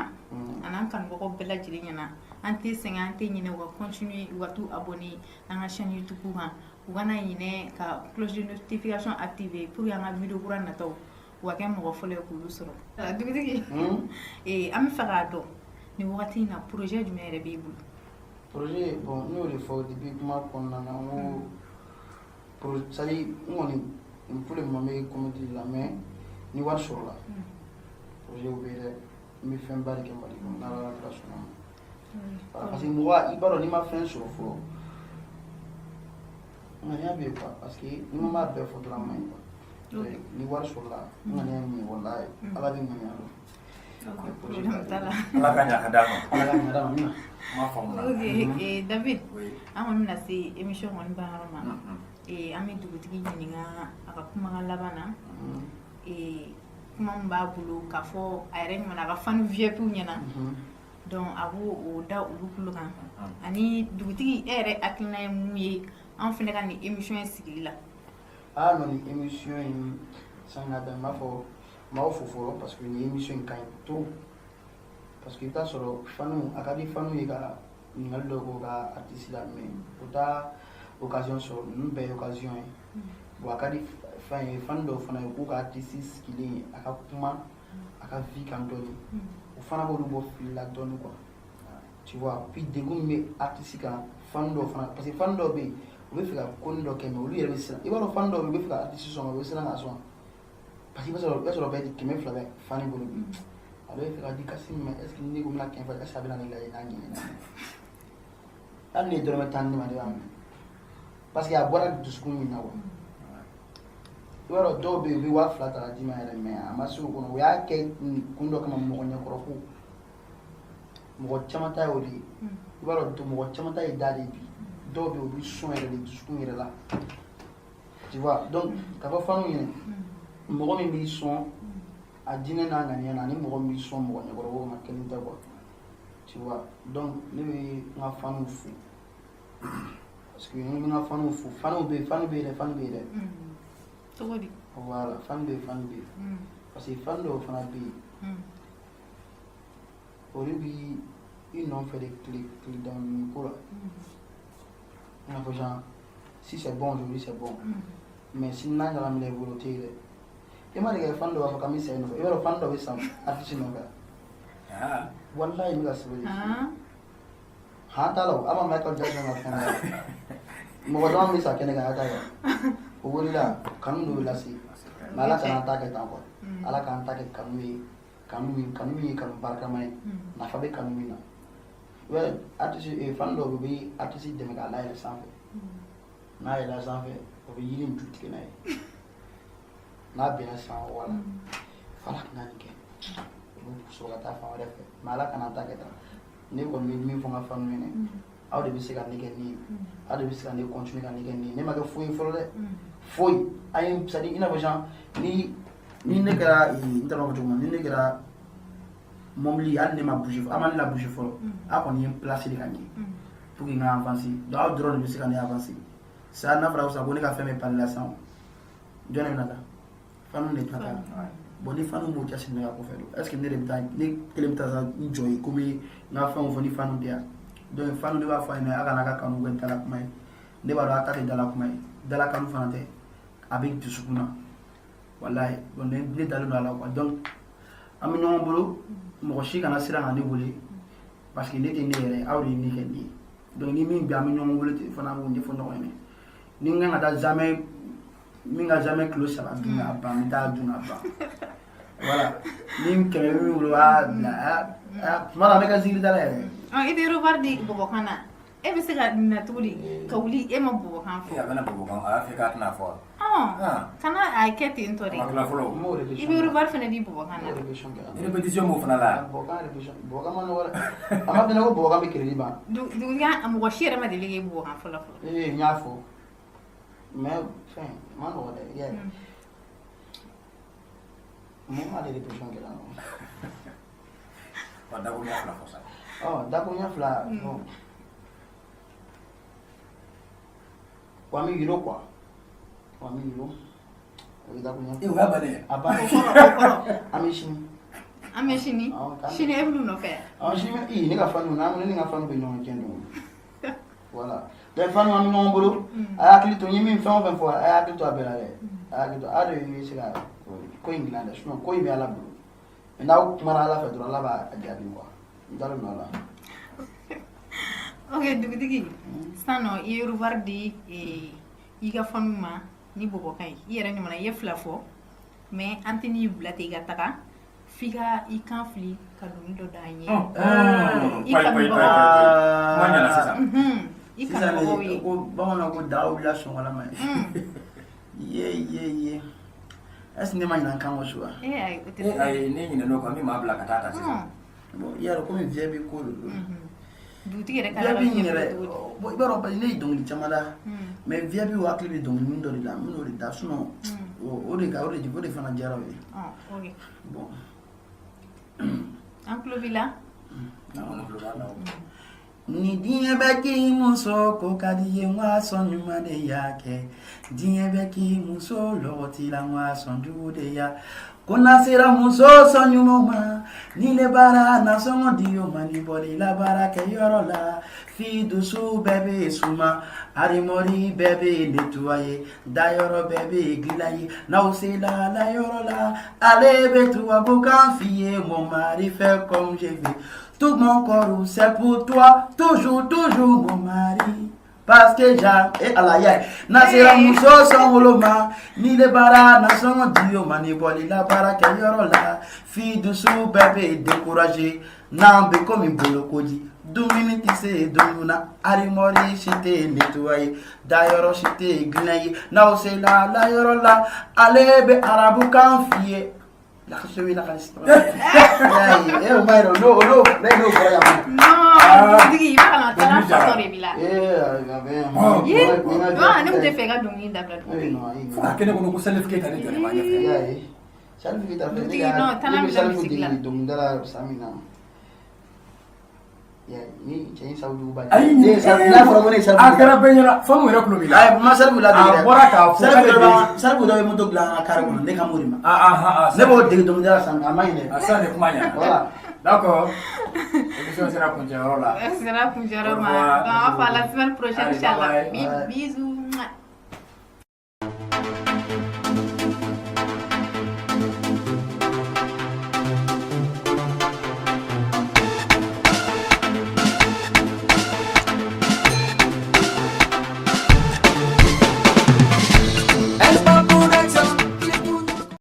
an'an kanubagaw bɛɛ lajɛlen ɲɛna an tɛ sɛgɛn an tɛ ɲinɛ u ka continuer u ka t'u abonner an ka chaîne YouTube kan u kana ɲinɛ ka cloche de notification activer pour que an ka vidéo kura nataw u ka kɛ mɔgɔ fɔlɔ ye k'olu sɔrɔ dugutigi an bɛ fɛ k'a dɔn nin wagati in na projet jumɛn yɛrɛ b'i bolo projet bon n y'o de fɔ depuis kuma kɔnɔna na n ko c'est à dire n kɔni pour le moment n bɛ communauté la mais ni wari sɔrɔla projet bɛ yen dɛ n bɛ fɛnba de kɛ Mali kɔnɔ n'Ala ka sɔnna ma parce que mɔgɔ i b'a dɔn n'i ma fɛn sɔrɔ fɔlɔ ŋaniya bɛ yen quoi parce que ni ma bɛɛ fɔ dɔrɔn a man ɲi quoi ni wari sɔrɔla ŋaniya min ye walayi Ala bɛ ŋaniya dɔn. Ala ka ɲa ka d'a ma. Ala ka ɲa d'a ma min ma faamu. Ok David an kɔni bɛna se émission kɔni ban yɔrɔ ma an bɛ dugutigi ɲininka a ka kumakan laban na kuma min b'a bolo k'a fɔ a yɛrɛ ɲuman a ka fani VIP ɲɛna donc a b'o da olu tulo kan ani dugutigi e yɛrɛ hakilina ye mun ye an fɛnɛ ka nin émission in sigili la. Non nin émission in sani ka bɛn n b'a fɔ n b'aw fo fɔlɔ parce que nin émission in ka ɲi trop parce que i bɛ taa sɔrɔ faniw a ka di faniw ye ka ɲininkali dɔ k'o ka artiste la mais o t'a occasion sɔrɔ ninnu bɛɛ ye occasion ye bon a ka di fɛn ye fani dɔw fana ye k'u ka artiste sigilen a ka kuma a ka vie kan dɔɔnin o fana b'olu bɔ fili la dɔɔnin quoi tu vois puis degun min bɛ artiste kan fani dɔw fana parce que fani dɔw bɛ yen u bɛ fɛ ka ko dɔ kɛ mais olu yɛrɛ bɛ siran i b'a dɔn fani dɔw bɛ yen u bɛ fɛ ka artiste sɔn u bɛ siran k'a sɔn parce que i b'a sɔrɔ bɛɛ 200 bɛ fani bolo bi a bɛ fɛ ka di kasi min est ce que ne ko n bɛna 5 est ce que a bɛna ne lajɛ n'a ɲinɛna hali ne ye dɔrɔmɛ 10 di ne ma ne b'a minɛ parce que a bɔra dusukun min na quoi i b'a dɔn dɔw bɛ yen u bɛ 2000 ta ka d'i ma yɛrɛ mais a ma se o kɔnɔ u y'a kɛ kun dɔ kama mɔgɔ ɲɛkɔrɔ ko mɔgɔ caman ta y'o de ye i b'a dɔn mɔgɔ caman ta ye da de bi dɔw bɛ yen u bɛ sɔn yɛrɛ de dusukun yɛrɛ la tu vois donc ka fɔ faniw ɲɛna mɔgɔ min b'i sɔn a diinɛ n'a ŋaniya na ani mɔgɔ min b'i sɔn mɔgɔ ɲɛkɔrɔ ma kelen tɛ quoi tu vois donc ne bɛ n ka faniw fo parce que n bɛ n ka faniw fo faniw bɛ yen fani bɛ yen dɛ cogo di voilà fani bɛ yen parce que fani dɔw fana bɛ yen olu b'i nɔfɛ de tile dɔɔnin ko la i n'a fɔ genre si c'est bon aujourd'hui c'est bon mais si n'a ɲagamina i bolo o tɛ ye dɛ i ma deli ka fani dɔ b'a fɔ k'an bɛ sa i nɔfɛ i b'a dɔn fani dɔ bɛ san artiste nɔfɛ walayi n bɛ ka sɛbɛn de f'i han t'a la o ama Michael Jackson ka fɛn la mɔgɔ caman bɛ sa kɛnɛ kan a t'a ye o wulila kanu dɔ bɛ lase mais ala kana ta kɛ tan quoi ala k'an ta kɛ kanu ye kanu min ye kanu barikama ye nafa bɛ kanu min na i b'a ye artiste fani dɔw bɛ yen u bɛ artiste dɛmɛ k'a layɛlɛn sanfɛ n'a yɛlɛla sanfɛ o bɛ yiri in ju tigɛ n'a ye n'a bɛnna san wala ala kana nin kɛ olu sɔrɔ ka taa fan wɛrɛ fɛ mais ala kana ta kɛ tan ne kɔni bɛ min fɔ n ka faniw ɲɛna aw de bɛ se ka ne kɛ nin ye aw de bɛ se ka ne continuer ka ne kɛ nin ye ne ma kɛ foyi ye fɔlɔ dɛ foyi an ye c'est à dire i n'a fɔ sisan ni ne kɛra n t'a dɔn fɔ cogo min na ni ne kɛra mɔbili hali ne ma bouger a ma ne la bouger fɔlɔ a kɔni ye n placer de ka ɲɛ pour que n ka avancer donc aw dɔrɔn de bɛ se ka ne avancer sisan n'a fɔra ko ne ka fɛn bɛ pari la sisan jɔn de bɛna taa faniw de bɛna taa bon ni faniw m'o jasiri ne ka kɔfɛ don est ce que ne de bɛ taa ne kelen bɛ taa n jɔ yen komi n ka fɛnw fɔ ni faniw tɛ yan donc faniw ne b'a fɔ a ɲɛna a kana ka kanu kɛ dala kuma ye ne b'a dɔn a ta tɛ dala kuma ye dala kanu fana tɛ a bɛ dusukun na walayi bon ne dalen don a la quoi donc an bɛ ɲɔgɔn bolo mɔgɔ si kana siran ka ne wele parce que ne tɛ ne yɛrɛ aw de ye ne kɛ nin ye donc ni min bɛ an bɛ ɲɔgɔn wele ten fana an b'o ɲɛfɔ ɲɔgɔn ɲɛna ni n kan ka taa jamais min ka jamais kilo 3 dun a ban n bɛ taa dun a ban voilà ni 100 bɛ min bolo a bila tuma dɔ an bɛ kɛ zikiri dala yɛrɛ I bɛ revoir di bɔbɔkan na e bɛ se ka na tuguni ka wuli e ma bɔbɔkan fɔ a bɛna bɔbɔkan a y'a fɛ k'a tɛna fɔ kana a kɛ ten tɔ de i bɛ revoir fana di bɔbɔkan na répétition m'o fana la bɔbɔkan ma nɔgɔ dɛ a ma bɛn ko bɔbɔkan bɛ crédit ban dugutigiya mɔgɔ si yɛrɛ ma deli k'e bɔbɔkan fɔlɔ n y'a fɔ mais fɛn ma nɔgɔ dɛ i y'a ye mun ma de répétition kɛ la dakuruɲa fila fɔ sa dakuruɲa fila bon wa mi yiro quoi wa mi yiro o ye dakuruɲa o y'a bannen a banna an bɛ sini sini e bɛ nɔfɛ sini ne ka fanu ne ni ka fanu bɛ ɲɔgɔn cɛ don voilà donc fanu an bɛ ɲɔgɔn bolo a y'a hakili to n ye min fɛn o fɛn fɔ a y'a hakili to a bɛɛ la dɛ a y'a hakili to a de ye se ka ko in dilan dɛ sinon ko in bɛ ala bolo mɛ n'aw kumana ala fɛ dɔrɔn ala b'a jaabi quoi n t'a dɔn nɔ la. Ok, dugutigi sisan nɔ i ye revoir di i ka fanu ma ni bɔbɔkan ye i yɛrɛ ɲuman i ye fila fɔ mais an tɛ n'i bila ten i ka taga f'i ka i kan fili ka dɔnkili dɔ d'an ye i kanubagaw i kanubagaw ye ko bamananw ko daga wulila sɔgɔla ma ye est-ce que ne ma ɲinan kan o su wa ayi ne ɲinɛn'o kan min m'a bila ka taa ta sisan bon i y'a dɔn komi vieux bɛ ko de don dugutigi yɛrɛ ka vieux bɛ yɛrɛ bon i b'a dɔn parce que ne ye dɔnkili caman da mais vieux bɛ hakili bɛ dɔnkili dɔ de la n bɛ n'o de da sinon o de fana diyara o ye bon an tulo b'i la ni diɲɛ bɛ k'i muso ko ka di ye n ka sɔn ɲuman de y'a kɛ diɲɛ bɛ k'i muso lɔgɔti la n ka sɔn jugu de y'a ko na sera muso sɔn ɲumanw ma ni le baara nasɔngɔ di o ma ni bɔli la baara kɛ yɔrɔ la fi dusu bɛɛ bɛ suma arimɔri bɛɛ bɛ nettoyer dayɔrɔ bɛɛ bɛ dilan ye n'aw sela la yɔrɔ la ale bɛ tubabukan f'i ye mon mari fait comme je veux. Tout mon corps c'est pour toi, toujours, toujours mon mari. Parce que j'aime, et à la yai, nasera muso songoloma, ni le bara, na songo dio, mani boli la bara ke yorola, fi dusu bébé découragé, nambe comme un bolo koji, 2 minutes c'est domuna, arimori chite nettoyé, d'ailleurs chite gnaye, na osela la yorola, alebe arabu kan fiye. La chemise la caliste. Eh, Mairo, no, dugutigi i b'a kana taa fasɔ de b'i la ne tun tɛ fɛ ka dɔnkili dabila fo ka kɛnɛ kɔnɔ ko Salif Keita de jɔlen b'a ɲɛfɛ Salif Keita fɛ dugutigi non tana min bɛ misiri la dɔnkilidala Samina ni cɛ in sababu ba ayi n'a fɔra ko ne Salif a kɛra bɛɛ ɲɛna fɛn yɛrɛ tulo b'i la ma Salif la a bɔra k'a fɔ Salif dɔ bɛ moto dilan an ka carré kɔnɔ ne ka mori ma ne b'o dege dɔnkilidala san a ma ɲinɛ a san de kuma ɲɛna voilà d'accord émission sera kuncɛyɔrɔ la ma donc on va la semaine prochaine inchallah bisous